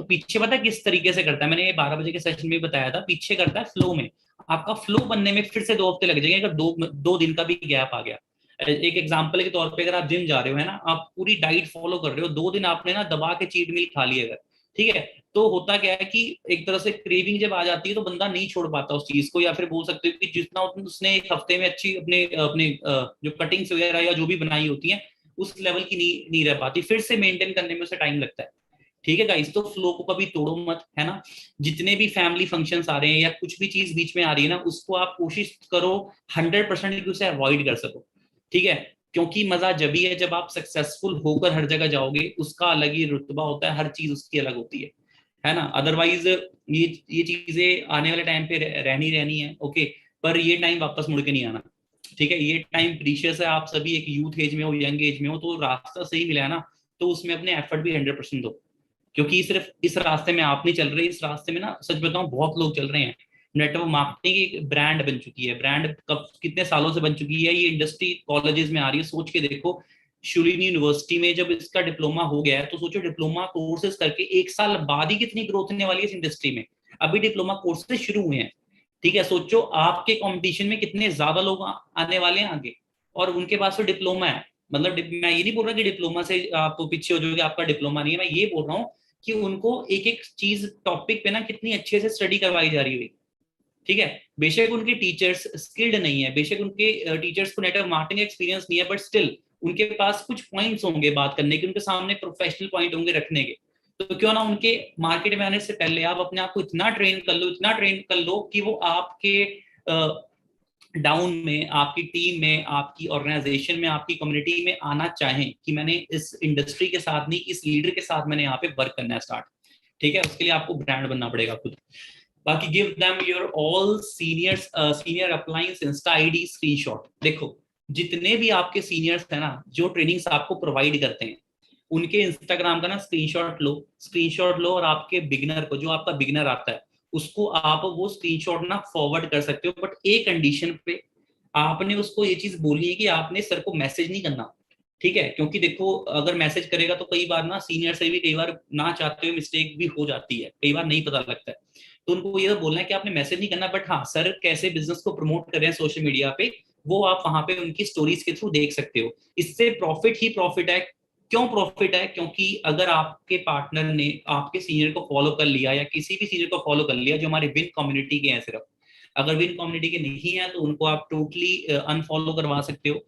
A: पीछे पता है किस तरीके से करता है, मैंने ये 12 बजे के सेशन में बताया था, पीछे करता है फ्लो में। आपका फ्लो बनने में फिर से 2 हफ्ते लग जाएंगे अगर 2 दिन का भी गैप आ गया। एक एग्जाम्पल के तौर पे अगर आप जिम जा रहे हो, है ना, आप पूरी डाइट फॉलो कर रहे हो, 2 दिन आपने ना दबा के चीट मील खा ली अगर, ठीक है, तो होता क्या है कि एक तरह से क्रेविंग जब आ जाती है तो बंदा नहीं छोड़ पाता उस चीज को। या फिर बोल सकते हो कि जितना उसने एक हफ्ते में अच्छी अपने अपने जो कटिंग्स वगैरह या जो भी बनाई होती है उस लेवल की नहीं रह पाती, फिर से मेंटेन करने में उसे टाइम लगता है। ठीक है गाइस, तो फ्लो को कभी तोड़ो मत, है ना। जितने भी फैमिली फंक्शंस आ रहे हैं या कुछ भी चीज बीच में आ रही है ना, उसको आप कोशिश करो 100% कि उसे अवॉइड कर सको। ठीक है, क्योंकि मजा जब ही है जब आप सक्सेसफुल होकर हर जगह जाओगे, उसका अलग ही रुतबा होता है, हर चीज उसकी अलग होती है ना। अदरवाइज ये चीजें आने वाले टाइम पे रहनी रहनी है, ओके, पर ये टाइम वापस मुड़ के नहीं आना। ठीक है, ये टाइम प्रीशियस है। आप सभी एक यूथ एज में हो, यंग एज में हो, तो रास्ता सही मिला है ना, तो उसमें अपने एफर्ट भी 100% दो। क्योंकि सिर्फ इस रास्ते में आप नहीं चल रहे, इस रास्ते में ना सच बताऊं बहुत लोग चल रहे हैं। नेटवर्क मार्केटिंग एक ब्रांड बन चुकी है। ब्रांड कब कितने सालों से बन चुकी है, ये इंडस्ट्री कॉलेजेस में आ रही है। सोच के देखो, शुलिनी यूनिवर्सिटी में जब इसका डिप्लोमा हो गया है, तो सोचो डिप्लोमा कोर्सेज करके 1 साल बाद ही कितनी ग्रोथ होने वाली है इस इंडस्ट्री में। अभी डिप्लोमा कोर्सेज शुरू हुए हैं। ठीक है, सोचो आपके कंपटीशन में कितने ज्यादा लोग आने वाले हैं आगे, और उनके पास तो डिप्लोमा है। मतलब मैं ये नहीं बोल रहा कि डिप्लोमा से आप पीछे हो जाओगे, आपका डिप्लोमा नहीं है। मैं ये बोल रहा हूँ कि उनको एक एक चीज टॉपिक पे ना कितनी अच्छे से स्टडी करवाई जा रही है। ठीक है, बेशक उनके टीचर्स स्किल्ड नहीं है, बेशक उनके टीचर्स को नेटवर्क मार्केटिंग एक्सपीरियंस नहीं है, बट स्टिल उनके पास कुछ पॉइंट्स होंगे बात करने के, उनके सामने प्रोफेशनल पॉइंट होंगे रखने के। तो क्यों ना उनके मार्केट में आने से पहले आप अपने आप को इतना ट्रेन कर लो, इतना ट्रेन कर लो कि वो आपके डाउन में, आपकी टीम में, आपकी ऑर्गेनाइजेशन में, आपकी कम्युनिटी में आना चाहें कि मैंने इस इंडस्ट्री के साथ नहीं, इस लीडर के साथ मैंने यहाँ पे वर्क करना है स्टार्ट। ठीक है, उसके लिए आपको ब्रांड बनना पड़ेगा खुद। बाकी give them your all seniors senior appliance Insta ID screenshot. देखो जितने भी आपके सीनियर्स हैं ना, जो ट्रेनिंग्स आपको प्रोवाइड करते हैं, उनके इंस्टाग्राम का ना स्क्रीनशॉट लो और आपके बिगनर को, जो आपका बिगनर आता है, उसको आप वो स्क्रीनशॉट ना फॉरवर्ड कर सकते हो, बट एक कंडीशन पे। आपने उसको ये चीज बोली है कि आपने सर को मैसेज नहीं करना। ठीक है, क्योंकि देखो अगर मैसेज करेगा तो कई बार ना सीनियर से भी कई बार ना चाहते हुए मिस्टेक भी हो जाती है, कई बार नहीं पता लगता है। तो उनको ये बोलना है कि आपने मैसेज नहीं करना, बट हाँ सर कैसे बिजनेस को प्रमोट कर रहे हैं सोशल मीडिया पे, वो आप वहां पे उनकी स्टोरीज के थ्रू देख सकते हो। इससे प्रॉफिट ही प्रॉफिट है। क्यों प्रॉफिट है? क्योंकि अगर आपके पार्टनर ने आपके सीनियर को फॉलो कर लिया या किसी भी सीनियर को फॉलो कर लिया जो हमारे विन कम्युनिटी के हैं सिर्फ, अगर विन कम्युनिटी के नहीं है तो उनको आप टोटली अनफॉलो करवा सकते हो।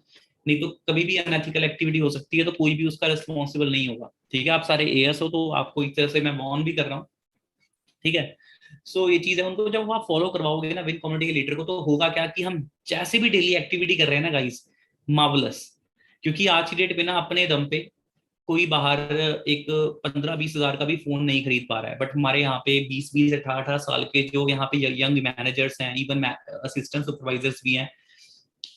A: नहीं तो कभी भी अनएथिकल एक्टिविटी हो सकती है, तो कोई भी उसका रिस्पॉन्सिबल नहीं होगा। ठीक है, आप सारे एएस हो तो आपको एक तरह से मैं वार्न भी कर रहा हूँ। ठीक है, सो ये चीज है, उनको जब आप फॉलो करवाओगे ना विन कम्युनिटी के लीडर को, तो होगा क्या कि हम जैसे भी डेली एक्टिविटी कर रहे हैं ना गाइस, मार्वलस। क्योंकि आज की डेट पे ना अपने दम पे कोई बाहर एक 15-20 हजार का भी फोन नहीं खरीद पा रहा है, बट हमारे यहाँ पे 20-20 18-18 साल के जो यहाँ पे यंग मैनेजर्स हैं, इवन असिस्टेंट सुपरवाइजर्स भी हैं,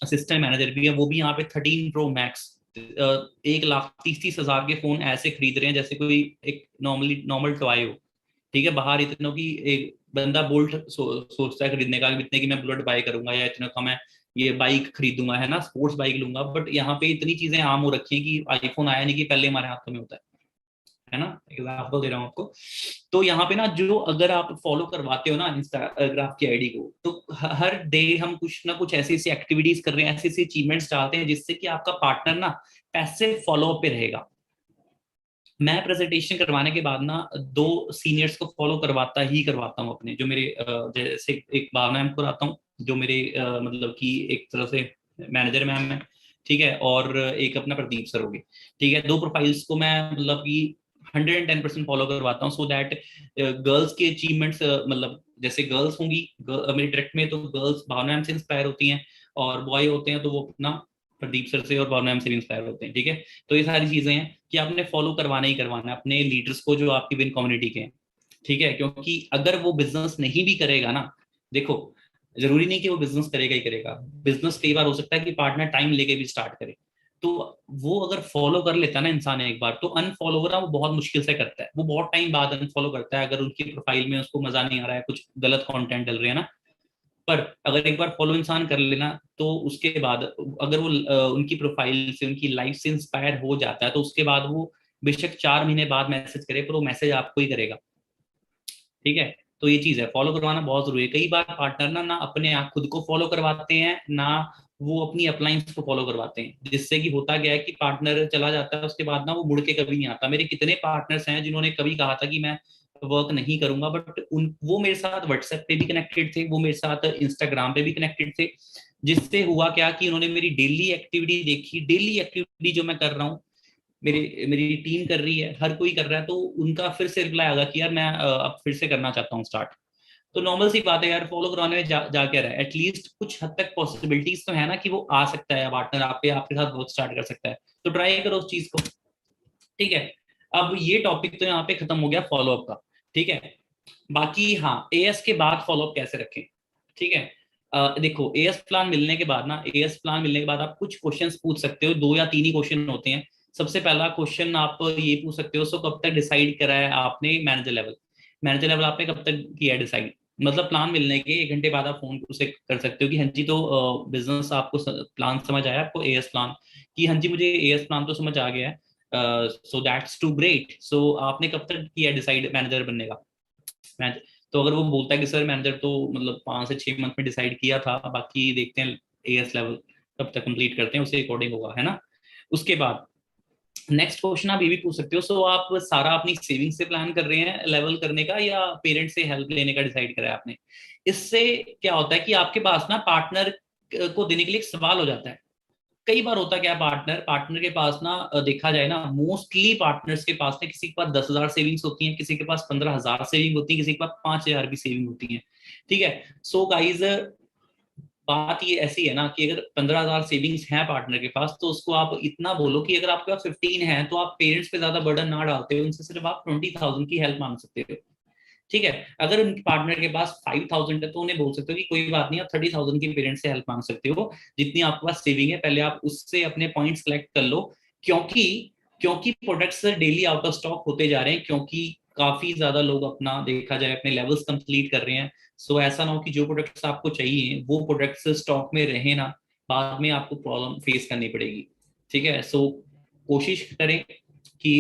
A: असिस्टेंट मैनेजर भी है, वो भी यहाँ पे 13 Pro Max 1,30,30 हजार के फोन ऐसे खरीद रहे हैं जैसे कोई एक नॉर्मल टॉय हो। ठीक है, बाहर इतनों की एक बंदा बोल्ट सोचता है खरीदने का, इतने की मैं बुलेट बाय करूंगा या इतने का मैं ये बाइक खरीदूंगा, है ना, स्पोर्ट्स बाइक लूंगा। बट यहाँ पे इतनी चीजें आम हो रखी हैं कि आईफोन आया नहीं कि पहले हमारे हाथों में होता है ना, एग्जाम्पल दे रहा हूँ आपको। तो यहाँ पे ना जो अगर आप फॉलो करवाते हो ना इंस्टाग्राम की आईडी को, तो हर डे हम कुछ ना कुछ ऐसी ऐसी एक्टिविटीज कर रहे हैं, ऐसी ऐसी अचीवमेंट्स डालते हैं जिससे कि आपका पार्टनर ना पैसे फॉलो पे रहेगा। मैं प्रेजेंटेशन करवाने के बाद ना 2 सीनियर्स को फॉलो करवाता ही करवाता हूँ अपने, जो मेरे जैसे एक भावना मैम को कराता हूँ, जो मेरे मतलब कि एक तरह से मैनेजर मैम है। ठीक है, और एक अपना प्रदीप सर होगी। ठीक है, 2 प्रोफाइल्स को मैं मतलब कि 110% फॉलो करवाता हूँ, सो दैट गर्ल्स के अचीवमेंट्स, मतलब जैसे गर्ल्स होंगी मेरी डायरेक्ट में, तो गर्ल्स भावना मैम से इंस्पायर होती हैं, और बॉय होते हैं तो वो अपना प्रदीप सर से और भावना मैम से भी इंस्पायर होते हैं। ठीक है, तो ये सारी चीजें हैं कि आपने फॉलो करवाना ही करवाना है अपने लीडर्स को जो आपकी विन कम्युनिटी के हैं। ठीक है, क्योंकि अगर वो बिजनेस नहीं भी करेगा ना, देखो जरूरी नहीं कि वो बिजनेस करेगा ही करेगा। बिजनेस कई बार हो सकता है कि पार्टनर टाइम लेके भी स्टार्ट करे, तो वो अगर फॉलो कर लेता है ना इंसान एक बार, तो अनफॉलो ना वो बहुत मुश्किल से करता है, वो बहुत टाइम बाद अनफॉलो करता है अगर उनकी प्रोफाइल में उसको मजा नहीं आ रहा है, कुछ गलत कंटेंट डल रहे हैं ना। पर अगर एक बार फॉलो इंसान कर लेना, तो उसके बाद अगर वो उनकी प्रोफाइल से, उनकी लाइफ से इंस्पायर हो जाता है, तो उसके बाद वो बेशक 4 महीने बाद मैसेज करे, पर वो मैसेज आपको ही करेगा। ठीक है, तो ये चीज है, फॉलो करवाना बहुत जरूरी है। कई बार पार्टनर ना ना अपने आप खुद को फॉलो करवाते हैं, ना वो अपनी अप्लायंस को फॉलो करवाते हैं, जिससे कि होता गया है कि पार्टनर चला जाता है, उसके बाद ना वो मुड़ के कभी नहीं आता। मेरे कितने पार्टनर्स हैं जिन्होंने कभी कहा था कि मैं वर्क नहीं करूंगा, बट उन वो मेरे साथ व्हाट्सएप पे भी कनेक्टेड थे, वो मेरे साथ इंस्टाग्राम पे भी कनेक्टेड थे। जिससे हुआ क्या कि उन्होंने मेरी डेली एक्टिविटी देखी, डेली एक्टिविटी जो मैं कर रहा हूँ, मेरी मेरी टीम कर रही है, हर कोई कर रहा है, तो उनका फिर से रिप्लाई आगा कि यार मैं अब फिर से करना चाहता हूँ स्टार्ट। तो नॉर्मल सी बात है यार, फॉलो करवाने में जा क्या रहा है, एटलीस्ट कुछ हद तक पॉसिबिलिटीज तो है ना कि वो आ सकता है पार्टनर आपके साथ वर्क स्टार्ट कर सकता है, तो ट्राई करो उस चीज को। ठीक है, अब ये टॉपिक तो यहाँ पे खत्म हो गया फॉलोअप का। ठीक है, बाकी हाँ एएस के बाद फॉलोअप कैसे रखें। ठीक है, देखो एएस प्लान मिलने के बाद ना, एएस प्लान मिलने के बाद आप कुछ क्वेश्चंस पूछ सकते हो, 2 या 3 ही क्वेश्चन होते हैं। सबसे पहला क्वेश्चन आप ये पूछ सकते हो, सो कब तक डिसाइड करा है आपने मैनेजर लेवल आपने कब तक किया है डिसाइड। मतलब प्लान मिलने के 1 घंटे बाद आप फोन उसे कर सकते हो कि हाँ जी, तो बिजनेस आपको प्लान समझ आया, आपको एएस प्लान, कि हाँ जी मुझे एएस प्लान तो समझ आ गया है, सो दैट्स टू ग्रेट, सो आपने कब तक किया डिसाइड मैनेजर बनने का। मैनेजर, तो अगर वो बोलता है कि सर मैनेजर तो मतलब 5 से 6 मंथ में डिसाइड किया था, बाकी देखते हैं एएस लेवल कब तक कंप्लीट करते हैं, उसे अकॉर्डिंग होगा, है ना। उसके बाद नेक्स्ट क्वेश्चन आप ये भी पूछ सकते हो, सो आप सारा अपनी सेविंग से प्लान कर रहे हैं लेवल करने का, या पेरेंट से हेल्प लेने का डिसाइड करा है आपने। इससे क्या होता है कि आपके पास ना पार्टनर को देने के लिए एक सवाल हो जाता है। कई बार होता क्या है, पार्टनर पार्टनर के पास ना देखा जाए ना, मोस्टली पार्टनर्स के पास ना किसी के पास 10,000 सेविंग्स होती हैं, किसी के पास 15,000 सेविंग होती है, किसी के पास 5,000 भी सेविंग होती है। ठीक है, सो गाइज बात ये ऐसी है ना कि अगर 15,000 सेविंग्स है पार्टनर के पास, तो उसको आप इतना बोलो कि अगर आपके पास 15 है तो आप पेरेंट्स पे ज्यादा बर्डन ना डालते हो, उनसे सिर्फ आप 20,000 की हेल्प मांग सकते हो। ठीक है, अगर उनके पार्टनर के पास 5,000 है तो उन्हें बोल सकते हो कि कोई बात नहीं, आप 30,000 की पेरेंट्स से हेल्प मांग सकते हो, जितनी आपके पास सेविंग है पहले आप उससे अपने पॉइंट्स कलेक्ट कर लो। क्योंकि क्योंकि products daily out of stock होते जा रहे हैं, क्योंकि काफी ज्यादा लोग अपना देखा जाए अपने लेवल्स कंप्लीट कर रहे हैं। सो ऐसा ना हो कि जो प्रोडक्ट्स आपको चाहिए वो प्रोडक्ट्स स्टॉक में रहे ना, बाद में आपको प्रॉब्लम फेस करनी पड़ेगी। ठीक है, सो कोशिश करें कि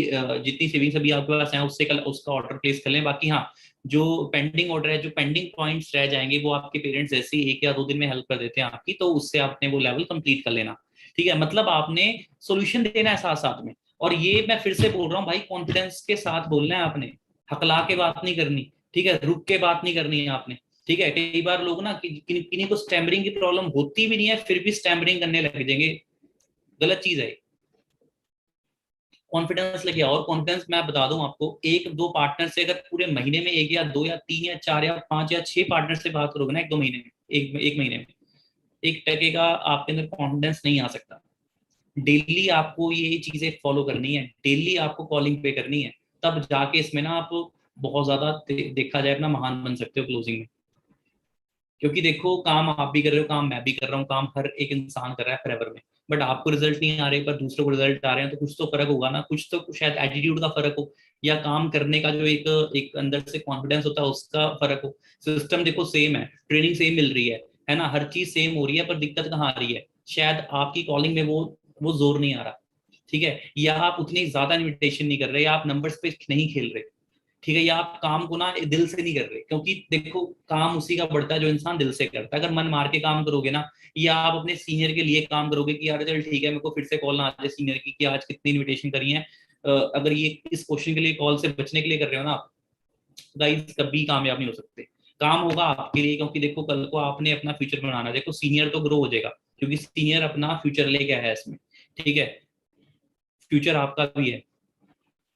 A: जितनी सेविंग्स अभी आपके पास है उससे कल उसका ऑर्डर प्लेस कर लें। बाकी हाँ, जो पेंडिंग ऑर्डर है, जो पेंडिंग पॉइंट्स रह जाएंगे, वो आपके पेरेंट्स जैसे ही 1 या 2 दिन में हेल्प कर देते हैं आपकी, तो उससे आपने वो लेवल कंप्लीट कर लेना। ठीक है, मतलब आपने सोल्यूशन देना है साथ साथ में। और ये मैं फिर से बोल रहा हूँ भाई, कॉन्फिडेंस के साथ बोलना है आपने, हकला के बात नहीं करनी। ठीक है, रुक के बात नहीं करनी है आपने। ठीक है, कई बार लोग ना किन्हीं को स्टैमरिंग की प्रॉब्लम होती भी नहीं है, फिर भी स्टैमरिंग करने लग जाएंगे, गलत चीज है। कॉन्फिडेंस लेके आओ। और कॉन्फिडेंस मैं बता दूं आपको, 1-2 पार्टनर से अगर पूरे महीने में 1 या 2 या 3 या 4 या 5 या 6 पार्टनर से बात करोगे ना, 1-2 महीने में, एक महीने में 1% का आपके अंदर कॉन्फिडेंस नहीं आ सकता। डेली आपको ये चीजें फॉलो करनी है, डेली आपको कॉलिंग पे करनी है, तब जाके इसमें ना आप बहुत ज्यादा देखा जाए अपना महान बन सकते हो क्लोजिंग में। क्योंकि देखो, काम आप भी कर रहे हो, काम मैं भी कर रहा हूँ, काम हर एक इंसान कर रहा है फॉरएवर में। बट आपको रिजल्ट नहीं आ रहे पर दूसरों को रिजल्ट आ रहे हैं, तो कुछ तो फर्क होगा ना, कुछ तो शायद एटीट्यूड का फर्क हो, या काम करने का जो एक एक अंदर से कॉन्फिडेंस होता है उसका फर्क हो। सिस्टम देखो सेम है, ट्रेनिंग सेम मिल रही है ना, हर चीज सेम हो रही है, पर दिक्कत कहाँ आ रही है, शायद आपकी कॉलिंग में वो जोर नहीं आ रहा। ठीक है, या आप उतनी ज्यादा इन्विटेशन नहीं कर रहे, या आप नंबर्स पे नहीं खेल रहे। ठीक है, या आप काम को ना दिल से नहीं कर रहे, क्योंकि देखो काम उसी का बढ़ता है जो इंसान दिल से करता है। अगर मन मार के काम करोगे ना, या आप अपने सीनियर के लिए काम करोगे कि यार चल ठीक है, मेरे को फिर से कॉल ना आ जाए सीनियर की कि आज कितनी इनविटेशन करी है, अगर ये इस क्वेश्चन के लिए कॉल से बचने के लिए कर रहे हो ना आप, गाइस कभी कामयाब नहीं हो सकते। काम होगा आपके लिए, क्योंकि देखो कल को आपने अपना फ्यूचर बनाना, देखो सीनियर तो ग्रो हो जाएगा, क्योंकि सीनियर अपना फ्यूचर लेके आया है इसमें। ठीक है, फ्यूचर आपका भी है।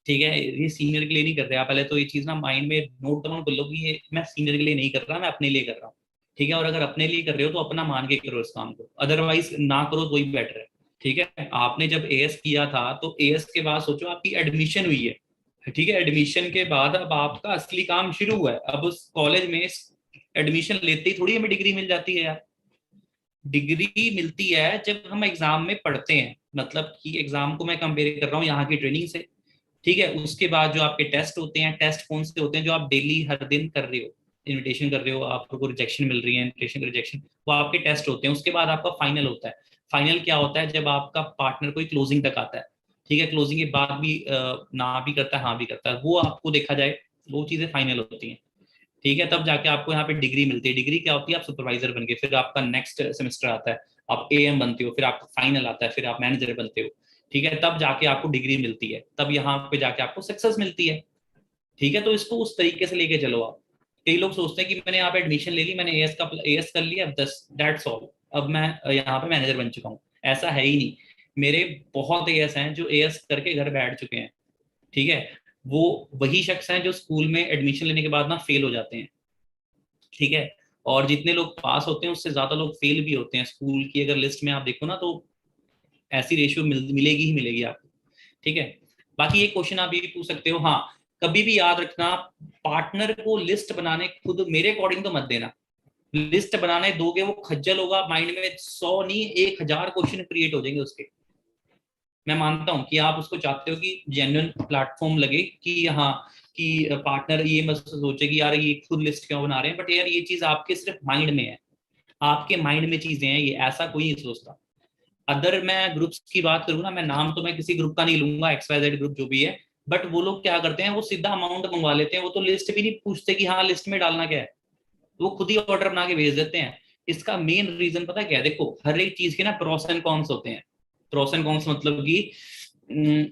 A: ठीक है, ये सीनियर के लिए नहीं कर रहे आप, पहले तो ये चीज ना माइंड में नोट डाउन कर लो कि ये मैं सीनियर के लिए नहीं कर रहा, मैं अपने लिए कर रहा हूँ। ठीक है, और अगर अपने लिए कर रहे हो तो अपना मान के करो इस काम को, अदरवाइज ना करो तो ही बेटर है। ठीक है, आपने जब एएस किया था तो एएस के बाद सोचो आपकी एडमिशन हुई है। ठीक है, एडमिशन के बाद अब आपका असली काम शुरू हुआ है। अब उस कॉलेज में एडमिशन लेते ही थोड़ी हमें डिग्री मिल जाती है यार। डिग्री मिलती है जब हम एग्जाम में पढ़ते हैं, मतलब कि एग्जाम को मैं कंपेयर कर रहा हूँ यहाँ की ट्रेनिंग से। ठीक है, उसके बाद जो आपके टेस्ट होते हैं, टेस्ट कौन से होते हैं, जो आप डेली हर दिन कर रहे हो, इनविटेशन कर रहे हो, आपको रिजेक्शन मिल रही है, इनविटेशन रिजेक्शन, वो आपके टेस्ट होते हैं। उसके बाद आपका फाइनल होता है। फाइनल क्या होता है, जब आपका पार्टनर कोई क्लोजिंग तक आता है। ठीक है, क्लोजिंग के बाद भी ना भी करता है, हाँ भी करता है, वो आपको देखा जाए वो चीजें फाइनल होती हैं। ठीक है, तब जाके आपको यहाँ पे डिग्री मिलती है। डिग्री क्या होती है, आप सुपरवाइजर बन गए, फिर आपका नेक्स्ट सेमेस्टर आता है, आप एएम बनते हो, फिर आपका फाइनल आता है, फिर आप मैनेजर बनते हो। ठीक है, तब जाके आपको डिग्री मिलती है, तब यहाँ पे जाके आपको सक्सेस मिलती है। ठीक है, तो इसको उस तरीके से लेके चलो आप। कई लोग सोचते हैं कि मैंने यहाँ पे एडमिशन ले ली, मैंने एएस कर लिया, बस दैट्स ऑल, अब मैं यहाँ पे मैनेजर बन चुका हूँ। ऐसा है ही नहीं। मेरे बहुत एएस हैं जो एएस करके घर बैठ चुके हैं। ठीक है, वो वही शख्स हैं जो स्कूल में एडमिशन लेने के बाद ना फेल हो जाते हैं। ठीक है, और जितने लोग पास होते हैं उससे ज्यादा लोग फेल भी होते हैं। स्कूल की अगर लिस्ट में आप देखो ना, तो ऐसी रेशियो मिलेगी ही मिलेगी आपको। ठीक है, बाकी एक क्वेश्चन आप ये भी पूछ सकते हो, हाँ कभी भी याद रखना, पार्टनर को लिस्ट बनाने खुद मेरे अकॉर्डिंग तो मत देना। लिस्ट बनाने दोगे वो खज्जल होगा, माइंड में 100 नहीं 1,000 क्वेश्चन क्रिएट हो जाएंगे उसके। मैं मानता हूं कि आप उसको चाहते हो कि जेन्युइन प्लेटफॉर्म लगे, कि हाँ कि पार्टनर ये मत सोचे कि यार ये खुद लिस्ट क्यों बना रहे हैं, बट यार ये चीज आपके सिर्फ माइंड में है, आपके माइंड में चीजें हैं, ये ऐसा कोई नहीं सोचता। अदर मैं ग्रुप्स की बात करूँ ना, मैं नाम तो मैं किसी ग्रुप का नहीं लूंगा, XYZ ग्रुप जो भी है, बट वो लोग क्या करते हैं, वो सीधा अमाउंट मंगवा लेते हैं, वो तो लिस्ट भी नहीं पूछते कि हाँ लिस्ट में डालना क्या है, वो खुद ही ऑर्डर बना के भेज देते हैं। इसका मेन रीजन पता है क्या है, देखो हर एक चीज के ना प्रोस एंड कॉन्स होते हैं। प्रोस एंड कॉन्स मतलब कि अम,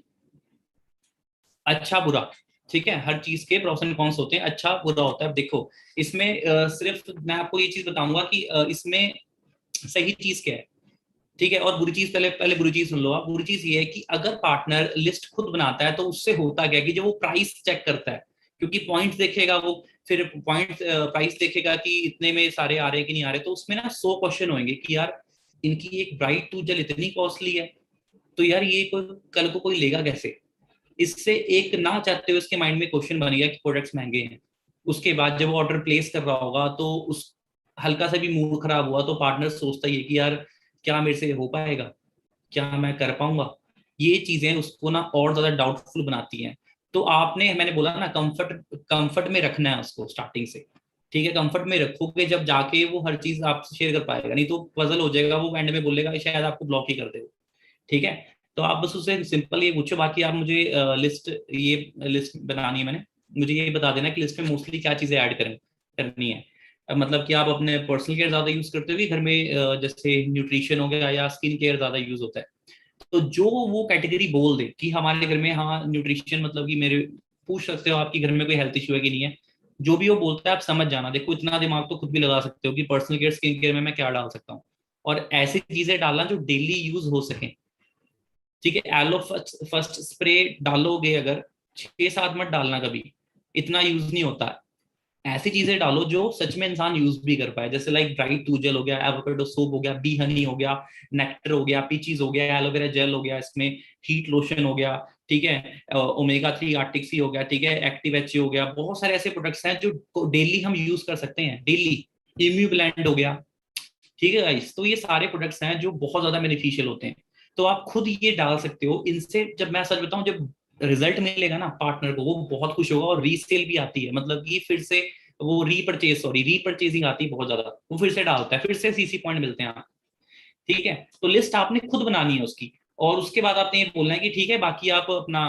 A: अच्छा बुरा। ठीक है, हर चीज के प्रोस एंड कॉन्स होते हैं, अच्छा बुरा होता है। अब देखो इसमें सिर्फ मैं आपको ये चीज बताऊंगा कि इसमें सही चीज क्या है। ठीक है। और बुरी चीज, पहले पहले बुरी चीज सुन लो आप। बुरी चीज ये है कि अगर पार्टनर लिस्ट खुद बनाता है तो उससे होता क्या है कि जब वो प्राइस चेक करता है, क्योंकि पॉइंट्स देखेगा वो, फिर पॉइंट्स प्राइस देखेगा कि इतने में सारे आ रहे हैं कि नहीं आ रहे, तो उसमें ना 100 क्वेश्चन होंगे कि यार इनकी एक ब्राइट टू जेल इतनी कॉस्टली है, तो यार ये कोई कल को कोई लेगा कैसे। इससे एक ना चाहते हुए उसके माइंड में क्वेश्चन बन गया कि प्रोडक्ट्स महंगे हैं। उसके बाद जब वो ऑर्डर प्लेस कर रहा होगा तो उस हल्का सा भी मूड खराब हुआ तो पार्टनर सोचता ही है कि यार क्या मेरे से हो पाएगा, क्या मैं कर पाऊंगा। ये चीजें उसको ना और ज्यादा डाउटफुल बनाती हैं। तो आपने, मैंने बोला ना, कंफर्ट कंफर्ट में रखना है उसको स्टार्टिंग से। ठीक है, कंफर्ट में रखोगे जब जाके वो हर चीज आपसे शेयर कर पाएगा, नहीं तो पजल हो जाएगा, वो एंड में बोलेगा शायद आपको ब्लॉक ही कर देगा। ठीक है। तो आप बस उससे सिंपल ये पूछो, बाकी आप मुझे लिस्ट, ये लिस्ट बनानी है मैंने, मुझे ये बता देना कि लिस्ट में मोस्टली क्या चीजें ऐड करनी है। मतलब कि आप अपने पर्सनल केयर ज्यादा यूज करते हो कि घर में जैसे न्यूट्रिशन हो गया या स्किन केयर ज्यादा यूज होता है। तो जो वो कैटेगरी बोल दे कि हमारे घर में, हाँ न्यूट्रिशन मतलब कि मेरे, पूछ सकते हो आपके घर में कोई हेल्थ इशू है कि नहीं है। जो भी वो बोलता है आप समझ जाना। देखो इतना दिमाग तो खुद भी लगा सकते हो कि पर्सनल केयर स्किन केयर में मैं क्या डाल सकता हूँ, और ऐसी चीजें डालना जो डेली यूज हो सके। ठीक है, एलो फर्स्ट फर्स्ट स्प्रे डालोगे अगर, 6-7 मत डालना कभी, इतना यूज नहीं होता है। ऐसी चीजें डालो जो सच में इंसान यूज भी कर पाए, जैसे लाइक ब्राइट टू जेल हो गया, एवोकाडो सोप हो गया, बी हनी हो गया, नेक्टर हो गया, पीचीज हो गया, एलोवेरा जेल हो गया, इसमें हीट लोशन हो गया। ठीक है, ओमेगा 3 आर्टिक सी हो गया। ठीक है, एक्टिव एच हो गया। बहुत सारे ऐसे प्रोडक्ट्स हैं जो डेली हम यूज कर सकते हैं, डेली। इम्यू ब्लेंड हो गया। ठीक है गाइस, तो ये सारे प्रोडक्ट्स हैं जो बहुत ज्यादा बेनिफिशियल होते हैं। तो आप खुद ये डाल सकते हो इनसे। जब मैं सच बताऊं, जब रिजल्ट मिलेगा ना पार्टनर को, वो बहुत खुश होगा। और रीसेल भी आती है, मतलब कि फिर से वो रीपरचेज, सॉरी रीपरचेजिंग आती है बहुत ज्यादा, वो फिर से डालता है, फिर से सीसी पॉइंट मिलते हैं। ठीक है, तो लिस्ट आपने खुद बनानी है उसकी। और उसके बाद आपने ये बोलना है कि ठीक है बाकी आप अपना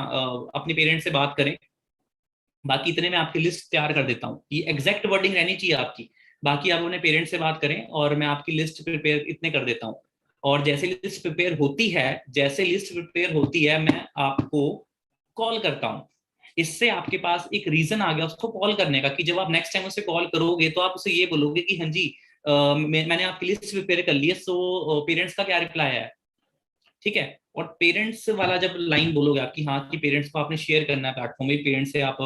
A: अपने पेरेंट्स से बात करें, बाकी इतने में आपकी लिस्ट तैयार कर देता हूँ। ये एग्जैक्ट वर्डिंग रहनी चाहिए आपकी। बाकी आप अपने पेरेंट्स से बात करें और मैं आपकी लिस्ट प्रिपेयर इतने कर देता हूँ। और जैसे लिस्ट प्रिपेयर होती है, जैसे लिस्ट प्रिपेयर होती है मैं आपको कॉल करता हूँ। इससे आपके पास एक रीजन आ गया उसको कॉल करने का, कि जब आप नेक्स्ट टाइम उसे कॉल करोगे तो आप उसे ये बोलोगे कि हाँ जी, मैंने आपकी लिस्ट प्रिपेयर कर ली है, सो पेरेंट्स का क्या रिप्लाई है। ठीक है। और पेरेंट्स वाला जब लाइन बोलोगे आपकी, हाँ कि पेरेंट्स को आपने शेयर करना है प्लेटफॉर्म में, पेरेंट्स से आप,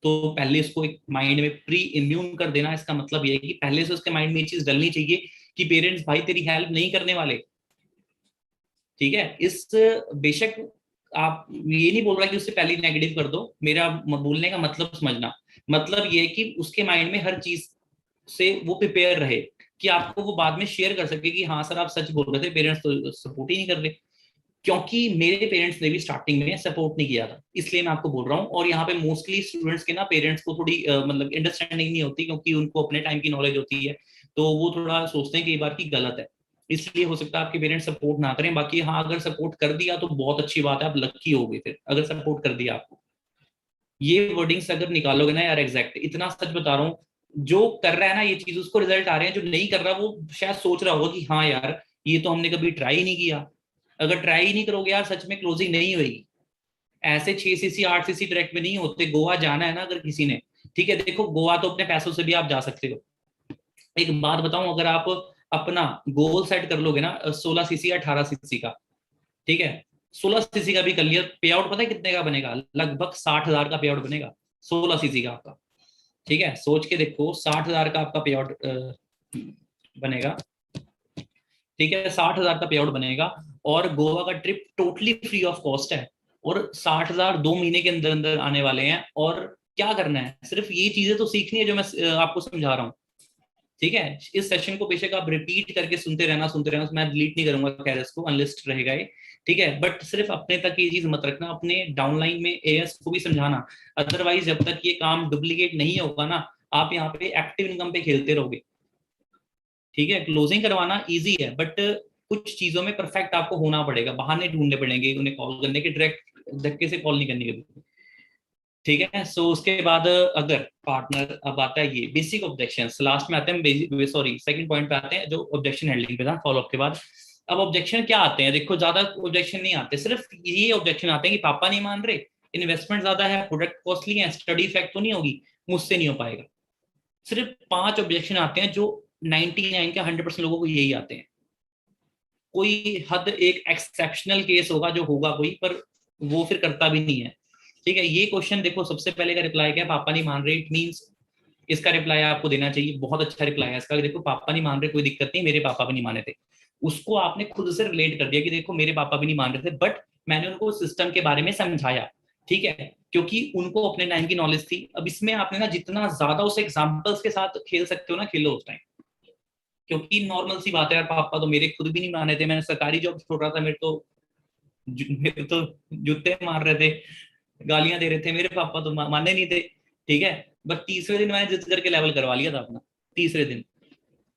A: तो पहले इसको एक माइंड में प्री इम्यून कर देना। इसका मतलब ये है कि पहले से उसके माइंड में ये चीज डलनी चाहिए कि पेरेंट्स भाई तेरी हेल्प नहीं करने वाले। ठीक है, इस, बेशक आप ये नहीं बोल रहा कि उससे पहले नेगेटिव कर दो, मेरा बोलने का मतलब समझना। मतलब ये है कि उसके माइंड में हर चीज से वो प्रिपेयर रहे, कि आपको वो बाद में शेयर कर सके कि हाँ सर आप सच बोल रहे थे, पेरेंट्स तो सपोर्ट ही नहीं कर रहे। क्योंकि मेरे पेरेंट्स ने भी स्टार्टिंग में सपोर्ट नहीं किया था, इसलिए मैं आपको बोल रहा हूँ। और यहाँ पे मोस्टली स्टूडेंट्स के ना पेरेंट्स को थोड़ी मतलब अंडरस्टैंडिंग नहीं होती, क्योंकि उनको अपने टाइम की नॉलेज होती है। तो वो थोड़ा सोचते हैं कई बार की गलत है। इसलिए हो सकता है आपके पेरेंट्स सपोर्ट ना करें। बाकी हाँ, अगर सपोर्ट कर दिया तो बहुत अच्छी बात है, आप लक्की हो गए फिर अगर सपोर्ट कर दिया आपको। ये वर्डिंग्स अगर निकालोगे ना यार, एग्जैक्ट इतना सच बता रहा हूँ, जो कर रहा है ना ये चीज उसको रिजल्ट आ रहे हैं, जो नहीं कर रहा वो शायद सोच रहा होगा कि हाँ यार ये तो हमने कभी ट्राई नहीं किया। अगर ट्राई ही नहीं करोगे यार, सच में क्लोजिंग नहीं होगी। ऐसे 6 सीसी 8 सीसी ट्रैक में नहीं होते। गोवा जाना है ना अगर किसी ने, ठीक है, देखो गोवा तो अपने पैसों से भी आप जा सकते हो। एक बात बताऊं, अगर आप अपना गोल सेट कर लोगे ना 16 सीसी या 18 सीसी का, ठीक है, 16 सीसी का भी कर लिया, पे आउट पता है कितने का बनेगा? लगभग 60,000 का पे आउट बनेगा 16 सीसी का आपका। ठीक है, सोच के देखो, 60,000 का आपका पे आउट बनेगा। ठीक है, 60,000 का पे आउट बनेगा। और गोवा का trip totally free of cost है। और 60,000 2 महीने के अंदर अंदर आने वाले हैं। और क्या करना है, सिर्फ ये चीजें तो सीखनी है जो मैं आपको समझा रहा हूँ। ठीक है, इस सेशन को बेशक आप रिपीट करके सुनते रहना, सुनते रहना, मैं डिलीट नहीं करूंगा खैर इसको, अनलिस्ट रहेगा ये। ठीक है, बट सिर्फ अपने तक ये चीज मत रखना, अपने डाउनलाइन में एएस को भी समझाना। अदरवाइज जब तक ये काम डुप्लीकेट नहीं होगा ना, आप यहाँ पे एक्टिव इनकम पे खेलते रहोगे। ठीक है, क्लोजिंग करवाना इजी है, बट कुछ चीजों में परफेक्ट आपको होना पड़ेगा, बहाने ढूंढने पड़ेंगे उन्हें कॉल करने के, डायरेक्ट धक्के से कॉल नहीं करनी कभी। ठीक है, सो उसके बाद अगर पार्टनर, अब आता है ये बेसिक ऑब्जेक्शन, लास्ट में आते हैं, सॉरी सेकंड पॉइंट पे आते हैं जो ऑब्जेक्शन हैंडलिंग पे था, फॉलो अप के बाद। अब ऑब्जेक्शन क्या आते हैं, देखो ज्यादा ऑब्जेक्शन नहीं आते, सिर्फ ये ऑब्जेक्शन आते हैं कि पापा नहीं मान रहे, इन्वेस्टमेंट ज्यादा है, प्रोडक्ट कॉस्टली है, स्टडी इफेक्ट तो नहीं होगी, मुझसे नहीं हो पाएगा। सिर्फ 5 ऑब्जेक्शन आते हैं जो 99 के 100% लोगों को यही आते हैं। कोई हद, एक एक्सेप्शनल केस होगा जो होगा कोई, पर वो फिर करता भी नहीं है। ठीक है, ये क्वेश्चन देखो सबसे पहले का रिप्लाई क्या है, पापा नहीं मान रहे, इट मींस इसका रिप्लाई आपको देना चाहिए, बहुत अच्छा रिप्लाई है इसका। देखो पापा नहीं मान रहे, कोई दिक्कत नहीं, मेरे पापा भी नहीं माने थे। उसको आपने खुद से रिलेट कर दिया कि देखो मेरे पापा भी नहीं मान रहे थे, बट मैंने उनको सिस्टम के बारे में समझाया। ठीक है, क्योंकि उनको अपने टाइम की नॉलेज थी। अब इसमें आपने ना जितना ज्यादा उस एग्जाम्पल्स के साथ खेल सकते हो ना, खेलो उस टाइम। क्योंकि नॉर्मल सी बात है यार, पापा तो मेरे खुद भी नहीं माने थे, मैंने सरकारी जॉब छोड़ रहा था, मेरे तो जूते मार रहे थे, गालियां दे रहे थे, मेरे पापा तो मानने नहीं थे। ठीक है, बस तीसरे दिन मैंने जिद करके लेवल करवा लिया था अपना, तीसरे दिन।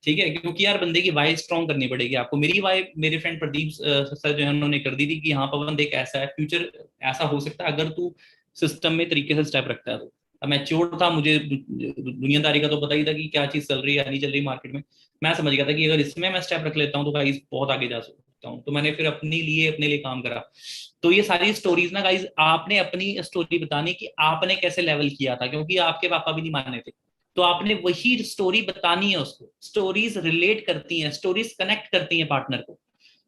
A: ठीक है, क्योंकि यार बंदे की वाई स्ट्रॉन्ग करनी पड़ेगी आपको। मेरी वाई मेरे फ्रेंड प्रदीप सर जो है उन्होंने कर दी थी कि हाँ पवन देख ऐसा है, फ्यूचर ऐसा हो सकता है अगर तू सिस्टम में तरीके से स्टेप रखता है तो। अब मैच्योर था, मुझे दुनियादारी का तो पता ही था कि क्या चीज चल रही है या नहीं चल रही मार्केट में। मैं समझ गया था कि अगर इसमें मैं स्टेप रख लेता हूँ तो गाइस बहुत आगे जा सकता हूँ। तो मैंने फिर अपने लिए काम करा। तो ये सारी स्टोरीज ना गाइस, आपने अपनी स्टोरी बतानी कि आपने कैसे लेवल किया था, क्योंकि आपके पापा भी नहीं माने थे। तो आपने वही स्टोरी बतानी है उसको। स्टोरीज रिलेट करती हैं, स्टोरीज कनेक्ट करती हैं पार्टनर को।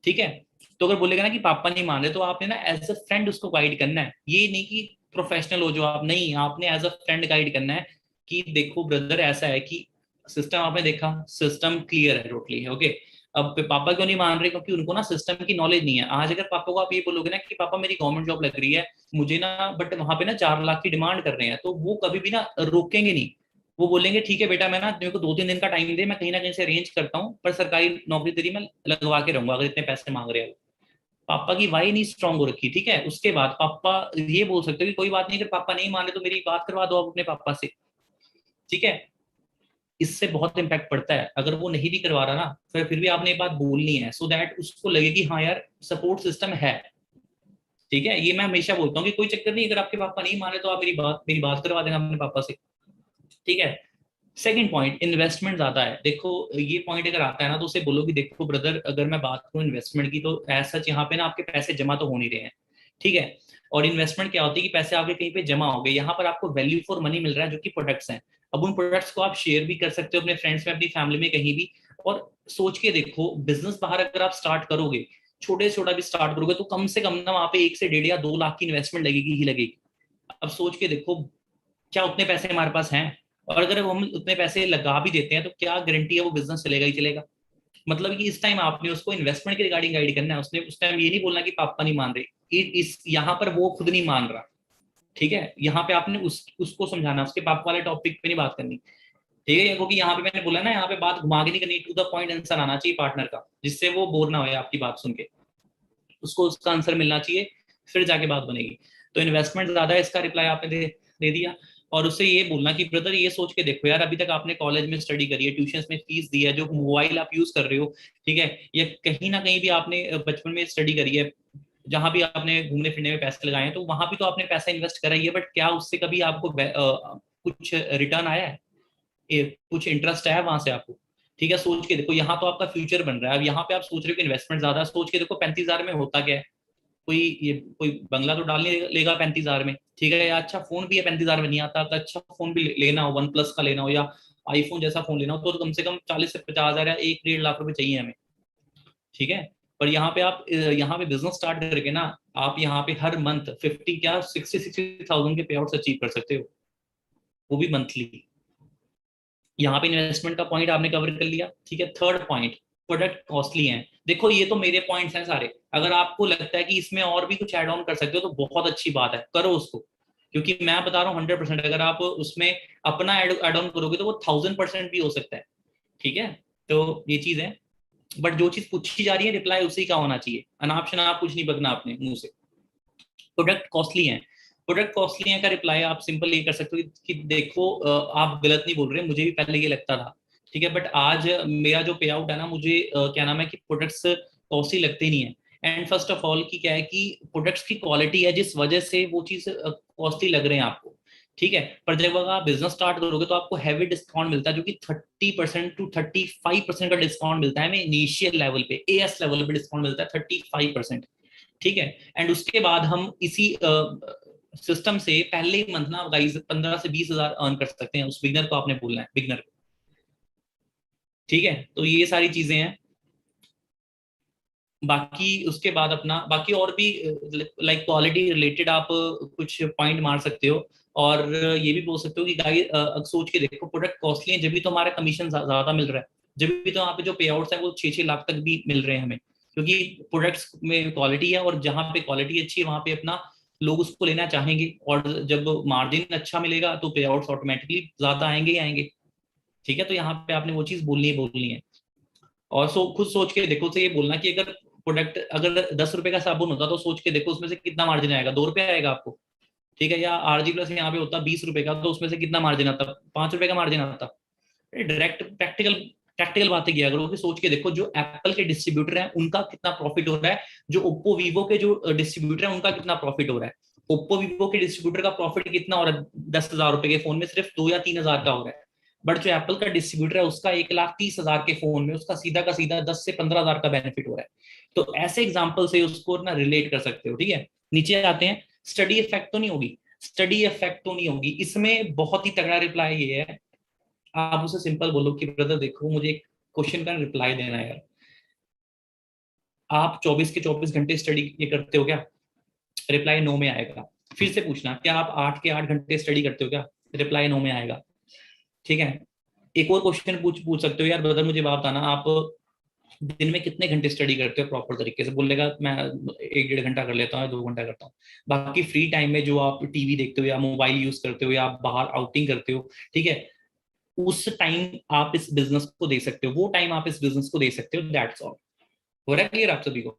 A: ठीक है, तो अगर बोलेगा ना कि पापा नहीं मान रहे, तो आपने ना एज अ फ्रेंड उसको गाइड करना है, ये नहीं कि प्रोफेशनल हो जो आप, नहीं, आपने एज अ फ्रेंड गाइड करना है कि देखो ब्रदर ऐसा है कि सिस्टम आपने देखा, सिस्टम क्लियर है टोटली, ओके। अब पापा क्यों नहीं मान रहे, क्योंकि उनको ना सिस्टम की नॉलेज नहीं है। आज अगर पापा को आप ये बोलोगे ना कि पापा मेरी गवर्नमेंट जॉब लग रही है मुझे ना, बट वहां पे ना 4 लाख की डिमांड कर रहे हैं, तो वो कभी भी ना रोकेंगे नहीं। वो बोलेंगे ठीक है बेटा, मैं ना मेरे को 2-3 दिन का टाइम दे, मैं कहीं ना कहीं से अरेंज करता हूँ, पर सरकारी नौकरी तेरी मैं लगवा के रहूंगा अगर इतने पैसे मांग रहे हो। पापा की वाई नहीं स्ट्रांग हो रखी। ठीक है, उसके बाद पापा ये बोल सकते हो कि कोई बात नहीं, अगर पापा नहीं माने तो मेरी बात करवा दो आप अपने पापा से। ठीक है, इससे बहुत इम्पैक्ट पड़ता है। अगर वो नहीं भी करवा रहा ना, फिर भी आपने ये बात बोलनी है, सो दैट उसको लगे कि हाँ यार सपोर्ट सिस्टम है। ठीक है, ये मैं हमेशा बोलता हूँ कि कोई चक्कर नहीं, अगर आपके पापा नहीं माने तो आप मेरी बात करवा देना अपने पापा से। ठीक है। सेकंड पॉइंट, इन्वेस्टमेंट ज्यादा है। देखो ये पॉइंट अगर आता है ना, तो उसे बोलो कि देखो ब्रदर, अगर मैं बात करूं इन्वेस्टमेंट की, तो ऐसा यहाँ पे ना आपके पैसे जमा तो हो नहीं रहे हैं। ठीक है, और इन्वेस्टमेंट क्या होती है कि पैसे आपके कहीं पे जमा हो गए, यहाँ पर आपको वैल्यू फॉर मनी मिल रहा है जो कि प्रोडक्ट्स हैं। अब उन प्रोडक्ट्स को आप शेयर भी कर सकते हो अपने फ्रेंड्स में, अपनी फैमिली में, कहीं भी। और सोच के देखो, बिजनेस बाहर अगर आप स्टार्ट करोगे, छोटे से छोटा भी स्टार्ट करोगे, तो कम से कम ना वहाँ पे 1 से 1.5 या 2 लाख की इन्वेस्टमेंट लगेगी ही लगेगी। अब सोच के देखो, क्या उतने पैसे हमारे पास हैं? और अगर हम उतने पैसे लगा भी देते हैं तो क्या गारंटी है वो बिजनेस चलेगा ही चलेगा? मतलब कि इस टाइम आपने उसको इन्वेस्टमेंट के रिगार्डिंग गाइड करना है। उसने उस टाइम ये नहीं बोलना कि पापा नहीं मान रहे, इस यहाँ पर वो खुद नहीं मान रहा। ठीक है, यहाँ पे आपने उसको समझाना, उसके पापा वाले टॉपिक पे नहीं बात करनी। ठीक है, क्योंकि यहाँ पे मैंने बोला ना, यहाँ पे बात घुमा के नहीं करनी, टू द पॉइंट आंसर आना चाहिए पार्टनर का, जिससे वो बोर ना हो आपकी बात सुन के, उसको उसका आंसर मिलना चाहिए, फिर जाके बात बनेगी। तो इन्वेस्टमेंट ज्यादा है, इसका रिप्लाई आपने दे दिया। और उससे ये बोलना कि ब्रदर ये सोच के देखो यार, अभी तक आपने कॉलेज में स्टडी करी है, ट्यूशन में फीस दी है, जो मोबाइल आप यूज कर रहे हो, ठीक है, या कहीं ना कहीं भी आपने बचपन में स्टडी करी है, जहां भी आपने घूमने फिरने में पैसे लगाए हैं, तो वहां भी तो आपने पैसा इन्वेस्ट करा ही है, बट क्या उससे कभी आपको कुछ रिटर्न आया है? कुछ इंटरेस्ट आया वहां से आपको? ठीक है, सोच के देखो, यहाँ तो आपका फ्यूचर बन रहा है। अब यहाँ पे आप सोच रहे हो कि इन्वेस्टमेंट ज्यादा, सोच के देखो 35,000 में होता क्या है। कोई बंगला तो डाल नहीं लेगा 35,000 में, ठीक है, या अच्छा फोन भी है 35,000 में नहीं आता, तो अच्छा फोन भी लेना हो, वन प्लस का लेना हो या आईफोन जैसा फोन लेना हो, तो कम से कम 40 से 50,000 या 1-1.5 लाख रुपए चाहिए हमें। ठीक है, पर यहाँ पे आप यहाँ पे बिजनेस स्टार्ट करके ना, आप यहाँ पे हर मंथ 50 क्या 60,000 के पे आउट अचीव कर सकते हो, वो भी मंथली। यहाँ पे इन्वेस्टमेंट का पॉइंट आपने कवर कर लिया। ठीक है, थर्ड पॉइंट, प्रोडक्ट कॉस्टली हैं। देखो ये तो मेरे पॉइंट्स हैं सारे, अगर आपको लगता है कि इसमें और भी कुछ ऐड ऑन कर सकते हो तो बहुत अच्छी बात है, करो उसको। क्योंकि मैं बता रहा हूँ 100%, अगर आप उसमें अपना एड ऑन करोगे तो वो 1000% भी हो सकता है। ठीक है, तो ये चीज है। बट जो चीज पूछी जा रही है, रिप्लाई उसी का होना चाहिए, अनाप शनाप कुछ नहीं बकना अपने मुंह से। प्रोडक्ट कॉस्टली हैं, प्रोडक्ट कॉस्टली है का रिप्लाई आप सिंपल ये कर सकते हो कि देखो आप गलत नहीं बोल रहे, मुझे भी पहले ये लगता था। ठीक है, बट आज मेरा जो पे आउट है ना, मुझे क्या नाम है कि प्रोडक्ट्स कॉस्टली लगते नहीं है। एंड फर्स्ट ऑफ ऑल की क्या है कि प्रोडक्ट्स की क्वालिटी है जिस वजह से वो चीज कॉस्टली लग रहे हैं आपको। ठीक है, पर जब अगर आप बिजनेस स्टार्ट करोगे तो आपको हैवी डिस्काउंट मिलता है, जो कि 30% to 35% का डिस्काउंट मिलता है हमें इनिशियल लेवल पे, एएस लेवल पे डिस्काउंट मिलता है 35%। ठीक है, एंड उसके बाद हम इसी सिस्टम से पहले ही मंथ ना गाइस 15 से 20 हजार अर्न कर सकते हैं। उस बिगनर को आपने बोलना है, बिगनर को। ठीक है, तो ये सारी चीजें हैं। बाकी उसके बाद अपना बाकी और भी लाइक क्वालिटी रिलेटेड आप कुछ पॉइंट मार सकते हो। और ये भी बोल सकते हो कि गाइस सोच के देखो, प्रोडक्ट कॉस्टली है जब भी तो हमारा कमीशन ज्यादा मिल रहा है, जब भी तो यहाँ पे जो पे आउट्स है वो 6-6 लाख तक भी मिल रहे हैं हमें, क्योंकि प्रोडक्ट्स में क्वालिटी है, और जहाँ पे क्वालिटी अच्छी है वहाँ पे अपना लोग उसको लेना चाहेंगे, और जब मार्जिन अच्छा मिलेगा तो पे आउट्स ऑटोमेटिकली ज्यादा आएंगे ही आएंगे। ठीक है, तो यहाँ पे आपने वो चीज बोलनी है। और खुद सोच के देखो, से ये बोलना कि अगर प्रोडक्ट अगर 10 रुपए का साबुन होता तो सोच के देखो उसमें से कितना मार्जिन आएगा, 2 रुपए आएगा आपको। ठीक है, या RG+ यहाँ पे होता 20 रुपए का, तो उसमें से कितना मार्जिन आता, 5 रुपए का मार्जिन आता। डायरेक्ट प्रैक्टिकल प्रैक्टिकल बातें किया करो कि सोच के देखो जो एप्पल के डिस्ट्रीब्यूटर हैं उनका कितना प्रॉफिट हो रहा है, जो ओप्पो वीवो के जो डिस्ट्रीब्यूटर हैं उनका कितना प्रॉफिट हो रहा है। ओप्पो वीवो के डिस्ट्रीब्यूटर का प्रॉफिट कितना हो रहा है, 10,000 रुपए के फोन में सिर्फ 2 या 3 हजार का हो रहा है। बट जो एप्पल का डिस्ट्रीब्यूटर है उसका 1,30,000 के फोन में उसका सीधा का सीधा 10 से 15 हजार का बेनिफिट हो रहा है। तो ऐसे एग्जाम्पल से उसको ना रिलेट कर सकते हो। ठीक है, नीचे आते हैं। स्टडी इफेक्ट तो नहीं होगी, स्टडी इफेक्ट तो नहीं होगी, इसमें बहुत ही तगड़ा रिप्लाई ये है। आप उसे सिंपल बोलो कि ब्रदर देखो मुझे एक क्वेश्चन का रिप्लाई देना है यार, आप 24 के 24 घंटे स्टडी ये करते हो क्या? रिप्लाई नो में आएगा। फिर से पूछना, क्या आप 8 के 8 घंटे स्टडी करते हो क्या? रिप्लाई नो में आएगा। ठीक है, एक और क्वेश्चन पूछ पूछ सकते हो, यार ब्रदर मुझे बात बताना, आप दिन में कितने घंटे स्टडी करते हो प्रॉपर तरीके से? बोलेगा मैं 1-1.5 घंटा कर लेता हूँ, 2 घंटा करता हूँ। बाकी फ्री टाइम में जो आप टीवी देखते हो या मोबाइल यूज करते हो या आप बाहर आउटिंग करते हो, ठीक है, उस टाइम आप इस बिजनेस को दे सकते हो, वो टाइम आप इस बिजनेस को दे सकते हो। That's all. हो रहा है क्लियर आप सभी को?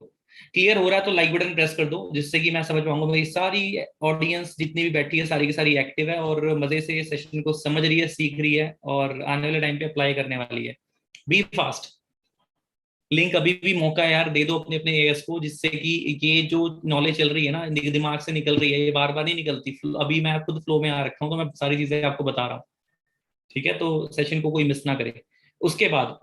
A: क्लियर हो रहा है तो लाइक बटन प्रेस कर दो, जिससे कि मैं समझ पाऊंगा मेरी सारी ऑडियंस जितनी भी बैठी है सारी की सारी एक्टिव है और मजे से सेशन को समझ रही है, सीख रही है और आने वाले टाइम पे अप्लाई करने वाली है। B fast. लिंक अभी भी मौका है यार, दे दो अपने अपने एएस को, जिससे कि ये जो नॉलेज चल रही है ना दिमाग से निकल रही है, ये बार बार नहीं निकलती। अभी मैं खुद फ्लो में आ रखा हूँ तो मैं सारी चीजें आपको बता रहा हूँ। ठीक है, तो सेशन को कोई मिस ना करे। उसके बाद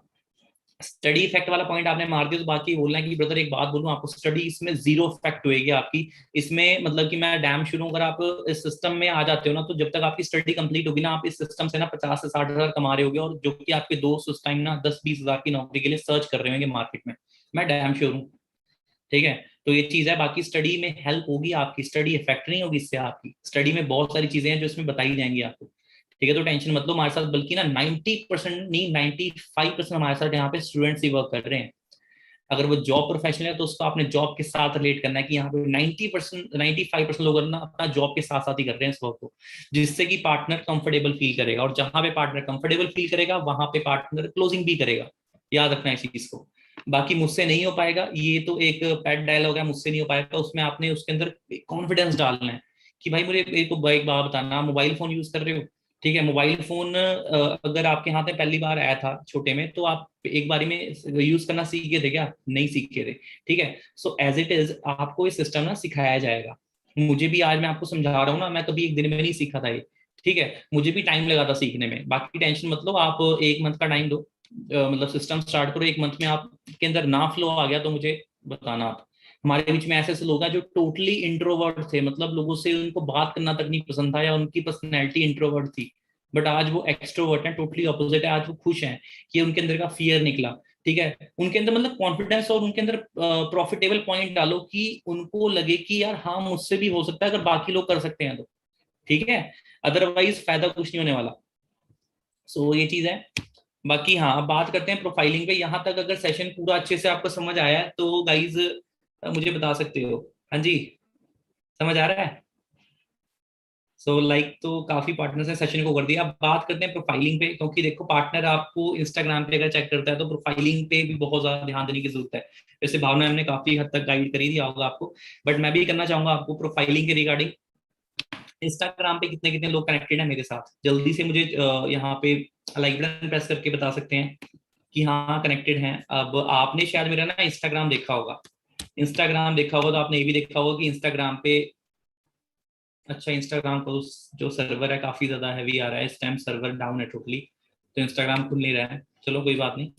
A: स्टडी इफेक्ट वाला पॉइंट आपने मार दिया, तो बाकी बोलना है कि ब्रदर एक बात बोलूं आपको, स्टडी इसमें जीरो इफेक्ट होएगी आपकी। इसमें मतलब कि मैं डैम शुरू, अगर आप इस सिस्टम में आ जाते हो ना, तो जब तक आपकी स्टडी कंप्लीट होगी ना, आप इस सिस्टम से ना 50 से 60 हजार कमा रहे होगे, और जो कि आपके दोस्त उस टाइम ना 10-20 हजार की नौकरी के लिए सर्च कर रहे होंगे मार्केट में। मैं डैम श्योर हूँ। ठीक है, तो ये चीज है। बाकी स्टडी में हेल्प होगी आपकी, स्टडी इफेक्ट नहीं होगी इससे आपकी। स्टडी में बहुत सारी चीजें हैं जो इसमें बताई जाएंगी आपको। ठीक है, तो टेंशन मत लो हमारे साथ, बल्कि ना 90% नहीं 95% हमारे साथ यहाँ पे स्टूडेंट्स ही वर्क कर रहे हैं। अगर वो जॉब प्रोफेशनल है तो उसको अपने जॉब के साथ रिलेट करना है कि यहाँ पे 90% 95% लोग ना अपना जॉब के साथ साथ ही कर रहे हैं इस वर्क को, जिससे कि पार्टनर कंफर्टेबल फील करेगा, और जहां पे पार्टनर कंफर्टेबल फील करेगा वहां पे पार्टनर क्लोजिंग भी करेगा। याद रखना इस चीज को। बाकी मुझसे नहीं हो पाएगा, ये तो एक पेट डायलॉग है, मुझसे नहीं हो पाएगा, उसमें आपने उसके अंदर कॉन्फिडेंस डालना है कि भाई मुझे एक एक बात बताना, मोबाइल फोन यूज कर रहे हो? ठीक है, मोबाइल फोन अगर आपके हाथ में पहली बार आया था छोटे में, तो आप एक बारी में यूज करना सीख गए थे क्या? नहीं सीखे थे। ठीक है, सो एज इट इज आपको ये सिस्टम ना सिखाया जाएगा। मुझे भी आज मैं आपको समझा रहा हूँ ना, मैं कभी एक दिन में नहीं सीखा था ये। ठीक है, मुझे भी टाइम लगा था सीखने में। बाकी टेंशन मतलब आप 1 मंथ का टाइम दो, मतलब सिस्टम स्टार्ट करो, 1 मंथ में आपके अंदर ना फ्लो आ गया तो मुझे बताना आप। हमारे बीच में ऐसे ऐसे लोग हैं जो टोटली इंट्रोवर्ट थे, मतलब लोगों से उनको बात करना तक नहीं पसंद था, या उनकी पर्सनैलिटी इंट्रोवर्ट थी, बट आज वो एक्सट्रोवर्ट हैं, टोटली ऑपोजिट है। आज वो खुश हैं कि उनके अंदर का फियर निकला। ठीक है, उनके अंदर मतलब कॉन्फिडेंस, और उनके अंदर प्रॉफिटेबल पॉइंट डालो कि उनको लगे कि यार हाँ मुझसे भी हो सकता है अगर बाकी लोग कर सकते हैं तो। ठीक है, अदरवाइज फायदा कुछ नहीं होने वाला। सो ये चीज है। बाकी हाँ, अब बात करते हैं प्रोफाइलिंग पे। यहाँ तक अगर सेशन पूरा अच्छे से आपको समझ आया है तो गाइज मुझे बता सकते हो। हाँ जी, समझ आ रहा है? सो लाइक तो काफी पार्टनर्स ने सेशन को कर दिया। अब बात करते हैं प्रोफाइलिंग पे, क्योंकि देखो पार्टनर आपको इंस्टाग्राम पे अगर चेक करता है तो प्रोफाइलिंग पे भी बहुत ज्यादा ध्यान देने की जरूरत है। जैसे भावना हमने काफी हद तक गाइड कर ही दिया होगा आपको, बट मैं भी करना चाहूंगा आपको प्रोफाइलिंग के रिगार्डिंग। इंस्टाग्राम पे कितने कितने लोग कनेक्टेड है मेरे साथ, जल्दी से मुझे यहाँ पे लाइक बटन प्रेस करके बता सकते हैं कि हाँ कनेक्टेड हैं। अब आपने शायद मेरा ना इंस्टाग्राम देखा होगा, इंस्टाग्राम देखा होगा तो आपने ये भी देखा होगा कि इंस्टाग्राम पे, अच्छा इंस्टाग्राम को जो सर्वर है काफी ज्यादा हैवी आ रहा है इस टाइम, सर्वर डाउन है टोटली, तो इंस्टाग्राम खुल नहीं रहा है। चलो कोई बात नहीं।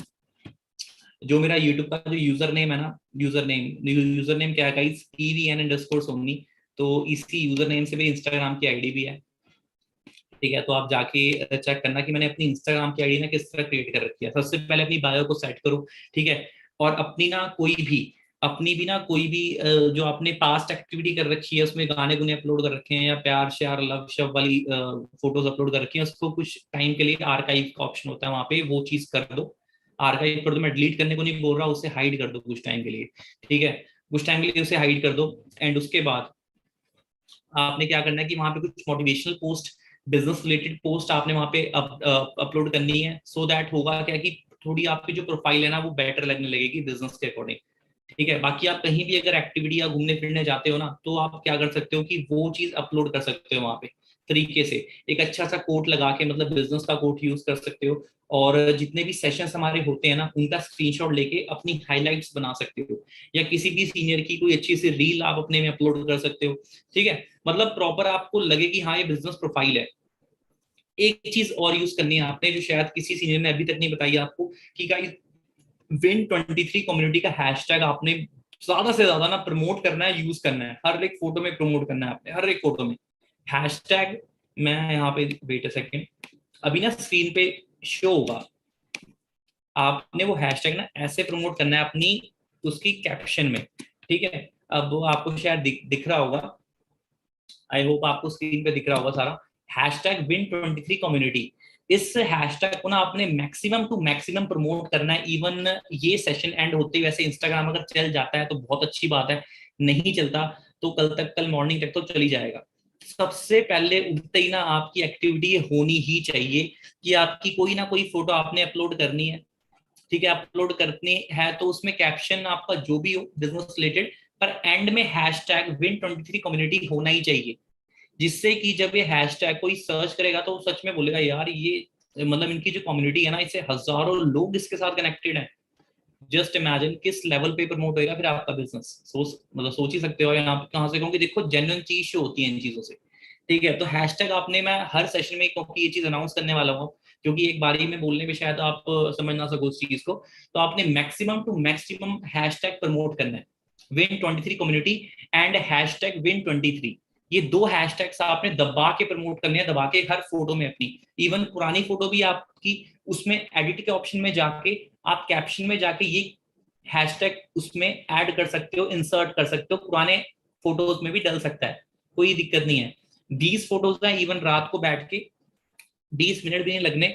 A: जो मेरा यूट्यूब का जो यूजर नेम है ना, यूजर नेम क्या है गाइस? EVN_सोनी। तो इसी यूजर नेम से मेरी इंस्टाग्राम की आईडी भी है। ठीक है, तो आप जाके चेक करना कि मैंने अपनी इंस्टाग्राम की आईडी ना किस तरह क्रिएट कर रखी है। सबसे पहले अपनी बायो को सेट करो। ठीक है, और अपनी ना कोई भी अपनी भी ना कोई भी जो आपने पास्ट एक्टिविटी कर रखी है उसमें गाने गुने अपलोड कर रखे हैं या प्यार श्यार लव शव वाली फोटोज अपलोड कर रखी हैं, उसको कुछ टाइम के लिए आर्काइव का ऑप्शन होता है वहां पे, वो चीज कर दो, आर्काइव कर दो। मैं डिलीट करने को नहीं बोल रहा, उसे हाइड कर दो कुछ टाइम के लिए, ठीक है, कुछ टाइम के लिए उसे हाइड कर दो। एंड उसके बाद आपने क्या करना है कि वहां पे कुछ motivational post, business related post आपने वहां पे अपलोड करनी है। सो दैट होगा क्या कि थोड़ी आपकी जो प्रोफाइल है ना वो बेटर लगने लगेगी बिजनेस के अकॉर्डिंग, ठीक है। बाकी आप कहीं भी अगर एक्टिविटी या घूमने फिरने जाते हो ना, तो आप क्या कर सकते हो कि वो चीज अपलोड कर सकते हो वहां पे तरीके से, एक अच्छा सा कोट लगा के, मतलब बिजनेस का कोट यूज कर सकते हो। और जितने भी सेशंस हमारे होते हैं ना उनका स्क्रीनशॉट लेके अपनी हाइलाइट्स बना सकते हो, या किसी भी सीनियर की कोई अच्छी सी रील आप अपने में अपलोड कर सकते हो, ठीक है। मतलब प्रॉपर आपको लगे कि हाँ ये बिजनेस प्रोफाइल है। एक चीज और यूज करनी है आपने, जो शायद किसी सीनियर ने अभी तक नहीं बताई आपको, कि गाइस Win23 कम्युनिटी का हैशटैग आपने ज्यादा से ज्यादा ना प्रमोट करना है, यूज करना है, हर एक फोटो में प्रमोट करना है आपने, हर एक फोटो में हैशटैग। मैं यहाँ पे वेट अ सेकेंड, अभी ना स्क्रीन पे शो होगा, आपने वो हैशटैग ना ऐसे प्रमोट करना है अपनी उसकी कैप्शन में, ठीक है। अब वो आपको शायद दिख रहा होगा, आई होप आपको स्क्रीन पे दिख रहा होगा सारा, हैशटैग Win23 कम्युनिटी। इस हैशटैग को ना आपने मैक्सिमम टू मैक्सिमम प्रमोट करना है। इवन ये सेशन एंड होते ही, वैसे इंस्टाग्राम अगर चल जाता है तो बहुत अच्छी बात है, नहीं चलता तो कल मॉर्निंग तक तो चल ही जाएगा। सबसे पहले उठते ही ना आपकी एक्टिविटी होनी ही चाहिए कि आपकी कोई ना कोई फोटो आपने अपलोड करनी है, ठीक है। अपलोड करनी है तो उसमें कैप्शन आपका जो भी हो बिजनेस रिलेटेड, पर एंड में हैशटैग Win23 कम्युनिटी होना ही चाहिए, जिससे कि जब ये हैशटैग कोई सर्च करेगा तो सच में बोलेगा यार ये, मतलब इनकी जो कम्युनिटी है ना, इससे हजारों लोग इसके साथ कनेक्टेड हैं। जस्ट इमेजिन किस लेवल पे प्रमोट होएगा फिर आपका बिजनेस, मतलब सोच ही सकते हो यहाँ कहाँ से, क्योंकि देखो जेन्युइन चीज शो होती है इन चीजों से, ठीक है। तो हैशटैग आपने, मैं हर सेशन में क्योंकि ये चीज अनाउंस करने वाला हूँ, क्योंकि एक बारी में बोलने में शायद आप समझ ना सको उस चीज को, तो आपने maximum to maximum hashtag promote करना है, Win23 community and hashtag Win23। ये दो हैशटैग्स आपने दबा के प्रमोट करने हैं, दबा के हर फोटो में अपनी। इवन पुरानी फोटो भी आपकी उसमें एडिट के ऑप्शन में जाके आप कैप्शन में जाके ये हैशटैग उसमें ऐड कर सकते हो, इंसर्ट कर सकते हो, पुराने फोटोज में भी डल सकता है, कोई दिक्कत नहीं है। 20 फोटोज ना इवन रात को बैठ के 20 मिनट भी नहीं लगने,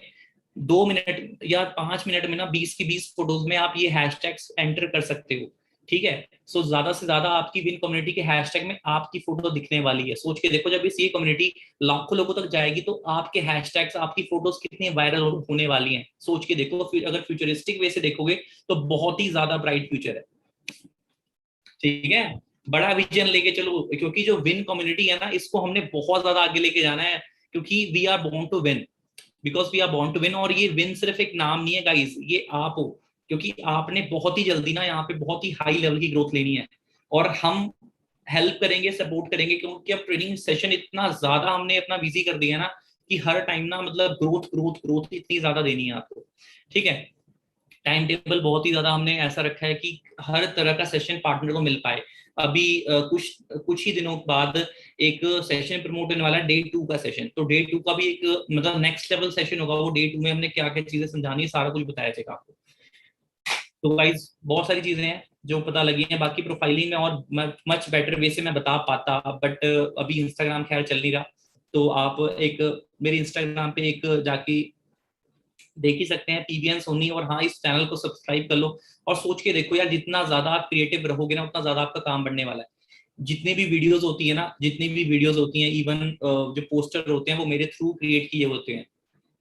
A: 2 मिनट या 5 मिनट में ना 20 की 20 फोटोज में आप ये हैशटैग्स एंटर कर सकते हो, ठीक है। सो ज्यादा से ज्यादा आपकी विन कम्युनिटी के हैशटैग में आपकी फोटो दिखने वाली है। सोच के देखो, जब इस ये कम्युनिटी लाखों लोगों तक जाएगी तो आपके हैशटैग्स, आपकी फोटोज कितनी वायरल होने वाली हैं, सोच के देखो। फिर अगर फ्यूचरिस्टिक वे से देखोगे तो बहुत ही ज्यादा ब्राइट फ्यूचर है, ठीक है। बड़ा विजन लेके चलो, क्योंकि जो विन कम्युनिटी है ना इसको हमने बहुत ज्यादा आगे लेके जाना है, क्योंकि we are born to win, because we are born to win. और ये विन सिर्फ एक नाम नहीं है गाइस, ये आप हो, क्योंकि आपने बहुत ही जल्दी ना यहाँ पे बहुत ही हाई लेवल की ग्रोथ लेनी है, और हम हेल्प करेंगे, सपोर्ट करेंगे, क्योंकि अब ट्रेनिंग सेशन इतना ज्यादा हमने अपना बिजी कर दिया है ना, कि हर टाइम ना मतलब ग्रोथ ग्रोथ ग्रोथ इतनी ज्यादा देनी है आपको, ठीक है। टाइम टेबल बहुत ही ज्यादा हमने ऐसा रखा है कि हर तरह का सेशन पार्टनर को मिल पाए। अभी कुछ ही दिनों बाद एक सेशन प्रमोट होने वाला है, डे 2 का सेशन। तो डे 2 का भी एक मतलब नेक्स्ट लेवल सेशन होगा, वो डे 2 में हमने क्या क्या चीजें समझानी है सारा कुछ बताया जाएगा आपको। तो गाइज बहुत सारी चीजें हैं जो पता लगी हैं, बाकी प्रोफाइलिंग में और मच बेटर वे से मैं बता पाता, बट अभी इंस्टाग्राम खैर चल नहीं रहा, तो आप एक मेरे इंस्टाग्राम पे एक जाके देख ही सकते हैं, पीवीएन सोनी। और हाँ, इस चैनल को सब्सक्राइब कर लो, और सोच के देखो यार, जितना ज्यादा आप क्रिएटिव रहोगे ना उतना ज्यादा आपका काम बढ़ने वाला है। जितनी भी वीडियोस होती है ना, जितनी भी वीडियोस होती हैं, इवन जो पोस्टर होते हैं वो मेरे थ्रू क्रिएट किए होते हैं।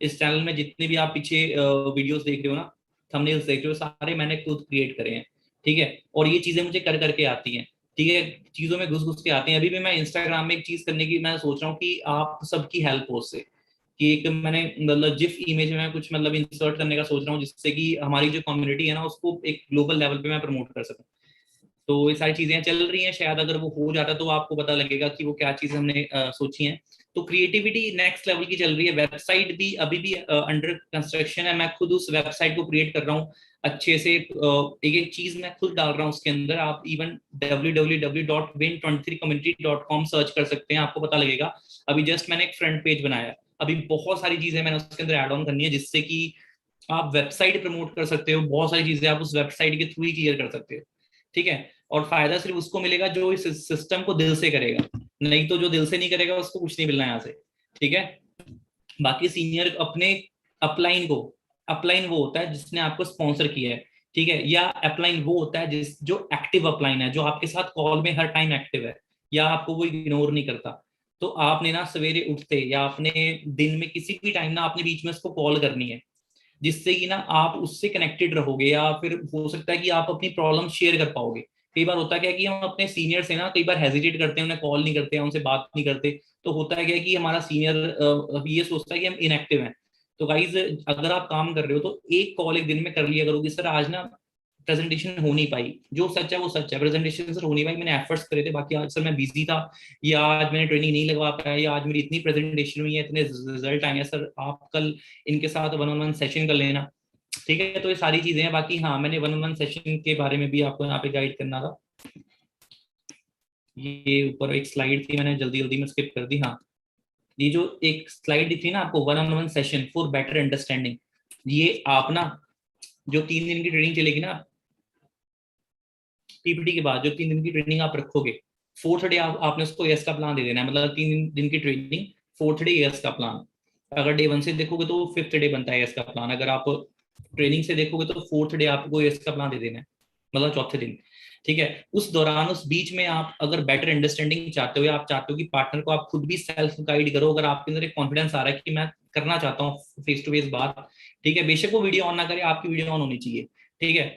A: इस चैनल में जितने भी आप पीछे वीडियोस देख रहे हो ना, थंबनेल्स देख रहे हो, सारे मैंने खुद क्रिएट करे हैं, ठीक है। और ये चीजें मुझे कर करके आती हैं, ठीक है, चीजों में घुस घुस के आती हैं। अभी भी मैं इंस्टाग्राम में एक चीज करने की मैं सोच रहा हूँ कि आप सबकी हेल्प हो उससे, कि एक मैंने मतलब जिफ इमेज में कुछ मतलब इंसर्ट करने का सोच रहा हूँ, जिससे कि हमारी जो कम्युनिटी है ना उसको एक ग्लोबल लेवल पे मैं प्रमोट कर सकूँ। तो ये सारी चीजें चल रही हैं, शायद अगर वो हो जाता तो आपको पता लगेगा कि वो क्या चीजें हमने सोची हैं। तो क्रिएटिविटी नेक्स्ट लेवल की चल रही है। वेबसाइट भी अभी भी अंडर कंस्ट्रक्शन है, मैं खुद उस वेबसाइट को क्रिएट कर रहा हूँ अच्छे से, एक एक चीज मैं खुद डाल रहा हूँ उसके अंदर। आप इवन www.win23community.com सर्च कर सकते हैं, आपको पता लगेगा। अभी जस्ट मैंने एक फ्रंट पेज बनाया, अभी बहुत सारी चीजें मैंने उसके अंदर ऐड ऑन करनी है, जिससे कि आप वेबसाइट प्रमोट कर सकते हो, बहुत सारी चीजें आप उस वेबसाइट के थ्रू ही क्लियर कर सकते हो, ठीक है। और फायदा सिर्फ उसको मिलेगा जो इस सिस्टम को दिल से करेगा, नहीं तो जो दिल से नहीं करेगा उसको कुछ नहीं मिलना यहाँ से, ठीक है। बाकी सीनियर अपने अपलाइन को, अपलाइन वो होता है जिसने आपको स्पॉन्सर किया है, ठीक है, या अपलाइन वो होता है जिस जो एक्टिव अपलाइन है, जो आपके साथ कॉल में हर टाइम एक्टिव है या आपको वो इग्नोर नहीं करता। तो आपने ना सवेरे उठते या अपने दिन में किसी भी टाइम ना अपने बीच में उसको कॉल करनी है, जिससे कि ना आप उससे कनेक्टेड रहोगे, या फिर हो सकता है कि आप अपनी प्रॉब्लम शेयर कर पाओगे। कई बार होता क्या है कि हम अपने सीनियर से ना कई बार हेजिटेट करते हैं, उन्हें कॉल नहीं करते हैं, उनसे बात नहीं करते, तो होता है क्या कि हमारा सीनियर ये सोचता है कि हम इनएक्टिव हैं। तो गाइज अगर आप काम कर रहे हो तो एक कॉल एक दिन में कर लिया करोगे, सर आज ना प्रेजेंटेशन हो नहीं पाई, जो सच है वो सच है, प्रेजेंटेशन सर हो नहीं पाई, मैंने एफर्ट्स करे थे, बाकी आज सर मैं बिजी था, या आज मैंने ट्रेनिंग नहीं लगवा पाया, या आज मेरी इतनी प्रेजेंटेशन हुई है, इतने रिजल्ट आए हैं, सर आप कल इनके साथ वन ऑन वन सेशन कर लेना, ठीक है। तो ये सारी चीजें हैं। बाकी हाँ, मैंने वन ऑन वन सेशन के बारे में भी आपको यहाँ पे गाइड करना था। ये ऊपर एक स्लाइड थी, मैंने जल्दी जल्दी में स्किप कर दी। हाँ, ये जो एक स्लाइड दिख रही ना आपको, one on one session for better understanding, ये आप ना जो 3 दिन की ट्रेनिंग चलेगी ना पीपीटी के बाद, जो 3 दिन की ट्रेनिंग आप रखोगे, फोर्थ डे आपने उसको एएस का प्लान दे देना है, मतलब 3 दिन की ट्रेनिंग, फोर्थ डे एएस का प्लान। अगर डे 1 से देखोगे तो फिफ्थ डे बनता है एएस का प्लान, अगर आप ट्रेनिंग से देखोगे तो फोर्थ डे आपको एएस का प्लान दे देना है, मतलब चौथे दिन, ठीक है। उस दौरान उस बीच में आप अगर बेटर अंडरस्टैंडिंग चाहते हो, या आप चाहते हो कि पार्टनर को आप खुद भी सेल्फ गाइड करो, अगर आपके अंदर एक कॉन्फिडेंस आ रहा है कि मैं करना चाहता हूँ फेस टू फेस बात, ठीक है, बेशक वो वीडियो ऑन ना करे, आपकी वीडियो ऑन होनी चाहिए, ठीक है,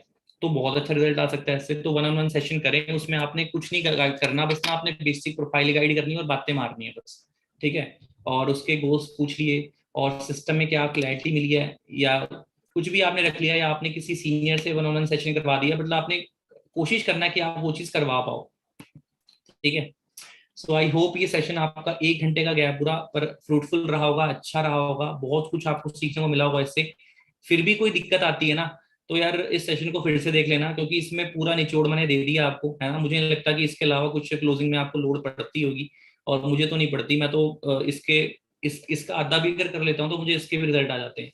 A: तो बहुत अच्छा रिजल्ट आ सकता है इससे। तो वन ऑन वन सेशन करें, उसमें आपने कुछ नहीं करना, बस ना आपने बेसिक प्रोफाइल गाइड करनी है और बातें मारनी है बस, ठीक है। और उसके गोल्स पूछ लिए, और सिस्टम में क्या क्लैरिटी मिली है, या कुछ भी आपने रख लिया, या आपने किसी सीनियर से वन ऑन वन सेशन करवा दिया, मतलब आपने कोशिश करना है कि आप वो चीज करवा पाओ, ठीक है। सो आई होप ये सेशन आपका 1 घंटे का गया पूरा, पर फ्रूटफुल रहा होगा, अच्छा रहा होगा, बहुत कुछ आपको सीखने को मिला होगा इससे। फिर भी कोई दिक्कत आती है ना, तो यार इस सेशन को फिर से देख लेना, क्योंकि इसमें पूरा निचोड़ मैंने दे दिया आपको, है ना। मुझे नहीं लगता कि इसके अलावा कुछ क्लोजिंग में आपको लोड पड़ती होगी, और मुझे तो नहीं पड़ती, मैं तो इसका आधा भी अगर कर लेता हूँ तो मुझे इसके भी रिजल्ट आ जाते हैं,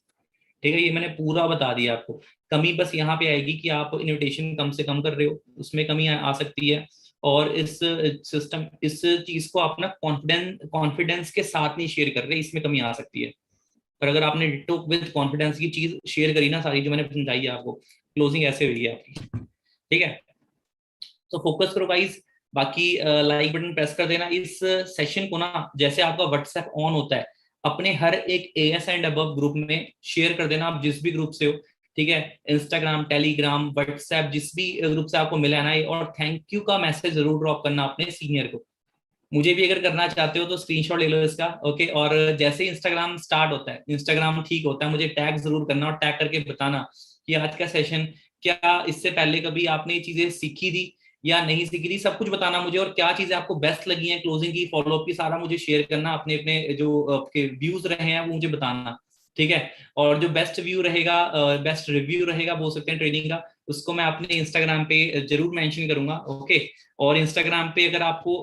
A: ठीक है। ये मैंने पूरा बता दिया आपको। कमी बस यहाँ पे आएगी कि आप इन्विटेशन कम से कम कर रहे हो, उसमें कमी आ सकती है। और इस सिस्टम, इस चीज को आप ना कॉन्फिडेंस के साथ नहीं शेयर कर रहे, इसमें कमी आ सकती है। पर अगर आपने डिटो विद कॉन्फिडेंस की चीज शेयर करी ना, सारी जो मैंने समझाई है आपको, क्लोजिंग ऐसे हुई है आपकी, ठीक है। तो फोकस करो गाइस। बाकी लाइक बटन प्रेस कर देना इस सेशन को ना, जैसे आपका व्हाट्सएप ऑन होता है, अपने हर एक एएस एंड अबव ग्रुप में शेयर कर देना, आप जिस भी ग्रुप से हो, ठीक है। इंस्टाग्राम, टेलीग्राम, व्हाट्सएप, जिस भी ग्रुप से आपको मिला है ना, और थैंक यू का मैसेज जरूर ड्रॉप करना अपने सीनियर को। मुझे भी अगर करना चाहते हो तो स्क्रीनशॉट ले लो इसका, ओके। और जैसे इंस्टाग्राम स्टार्ट होता है, इंस्टाग्राम ठीक होता है, मुझे टैग जरूर करना, और टैग करके बताना कि आज का सेशन, क्या इससे पहले कभी आपने ये चीजें सीखी थी या नहीं सीखी थी, सब कुछ बताना मुझे, और क्या चीजें आपको बेस्ट लगी हैं क्लोजिंग की, फॉलोअप की, सारा मुझे शेयर करना, अपने अपने जो आपके व्यूज रहे हैं वो मुझे बताना, ठीक है। और जो बेस्ट व्यू रहेगा, बेस्ट रिव्यू रहेगा बोल सकते हैं ट्रेनिंग का, उसको मैं अपने इंस्टाग्राम पे जरूर मेंशन करूंगा, ओके। और इंस्टाग्राम पे अगर आपको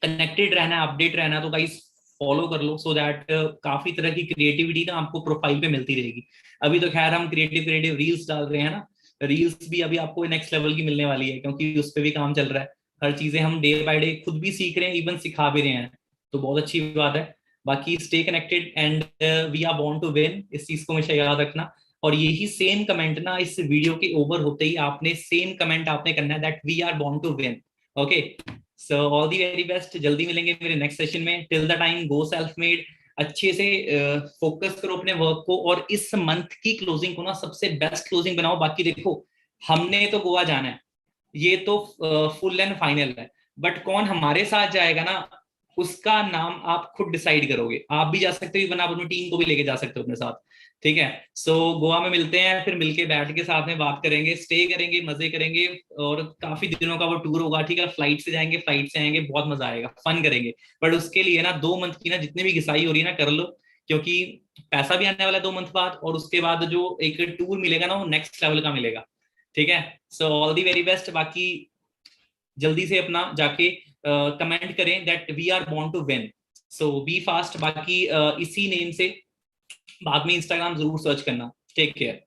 A: कनेक्टेड रहना है, अपडेट रहना है, तो गाइस फॉलो कर लो, सो दैट काफी तरह की क्रिएटिविटी ना आपको प्रोफाइल पे मिलती रहेगी। अभी तो खैर हम क्रिएटिव क्रिएटिव रील्स डाल रहे हैं ना, रील्स भी अभी आपको नेक्स्ट लेवल की मिलने वाली है, क्योंकि उस पर भी काम चल रहा है। हर चीजें हम डे बाय डे खुद भी सीख रहे हैं, इवन सिखा भी रहे हैं, तो बहुत अच्छी बात है। बाकी stay connected and we are born to win, इस चीज को हमेशा याद रखना। और यही सेम कमेंट ना इस वीडियो के ओवर होते ही आपने सेम कमेंट आपने करना है, that we are born to win, okay. So all the very best, जल्दी मिलेंगे मेरे नेक्स्ट सेशन में। Till the time go self made, अच्छे से फोकस करो अपने वर्क को, और इस मंथ की क्लोजिंग को ना सबसे बेस्ट क्लोजिंग बनाओ। बाकी देखो, हमने तो गोवा जाना है, ये तो फुल एंड फाइनल है, बट कौन हमारे साथ जाएगा ना, उसका नाम आप खुद डिसाइड करोगे। आप भी जा सकते हो, इवन आप अपनी टीम को भी लेके जा सकते हो अपने साथ, ठीक है। सो गोवा में मिलते हैं, फिर मिलके बैठ के साथ में बात करेंगे, स्टे करेंगे, मजे करेंगे, और काफी दिनों का वो टूर होगा, ठीक है। फ्लाइट से जाएंगे, फ्लाइट से आएंगे, बहुत मजा आएगा, फन करेंगे। बट उसके लिए ना 2 मंथ की ना जितनी भी घिसाई हो रही है ना कर लो, क्योंकि पैसा भी आने वाला है 2 मंथ बाद, और उसके बाद जो एक टूर मिलेगा ना वो नेक्स्ट लेवल का मिलेगा, ठीक है। सो ऑल दी वेरी बेस्ट। बाकी जल्दी से अपना जाके कमेंट करें that we are born to win, so be fast. बाकी इसी नेम से बाद में इंस्टाग्राम जरूर सर्च करना। Take care.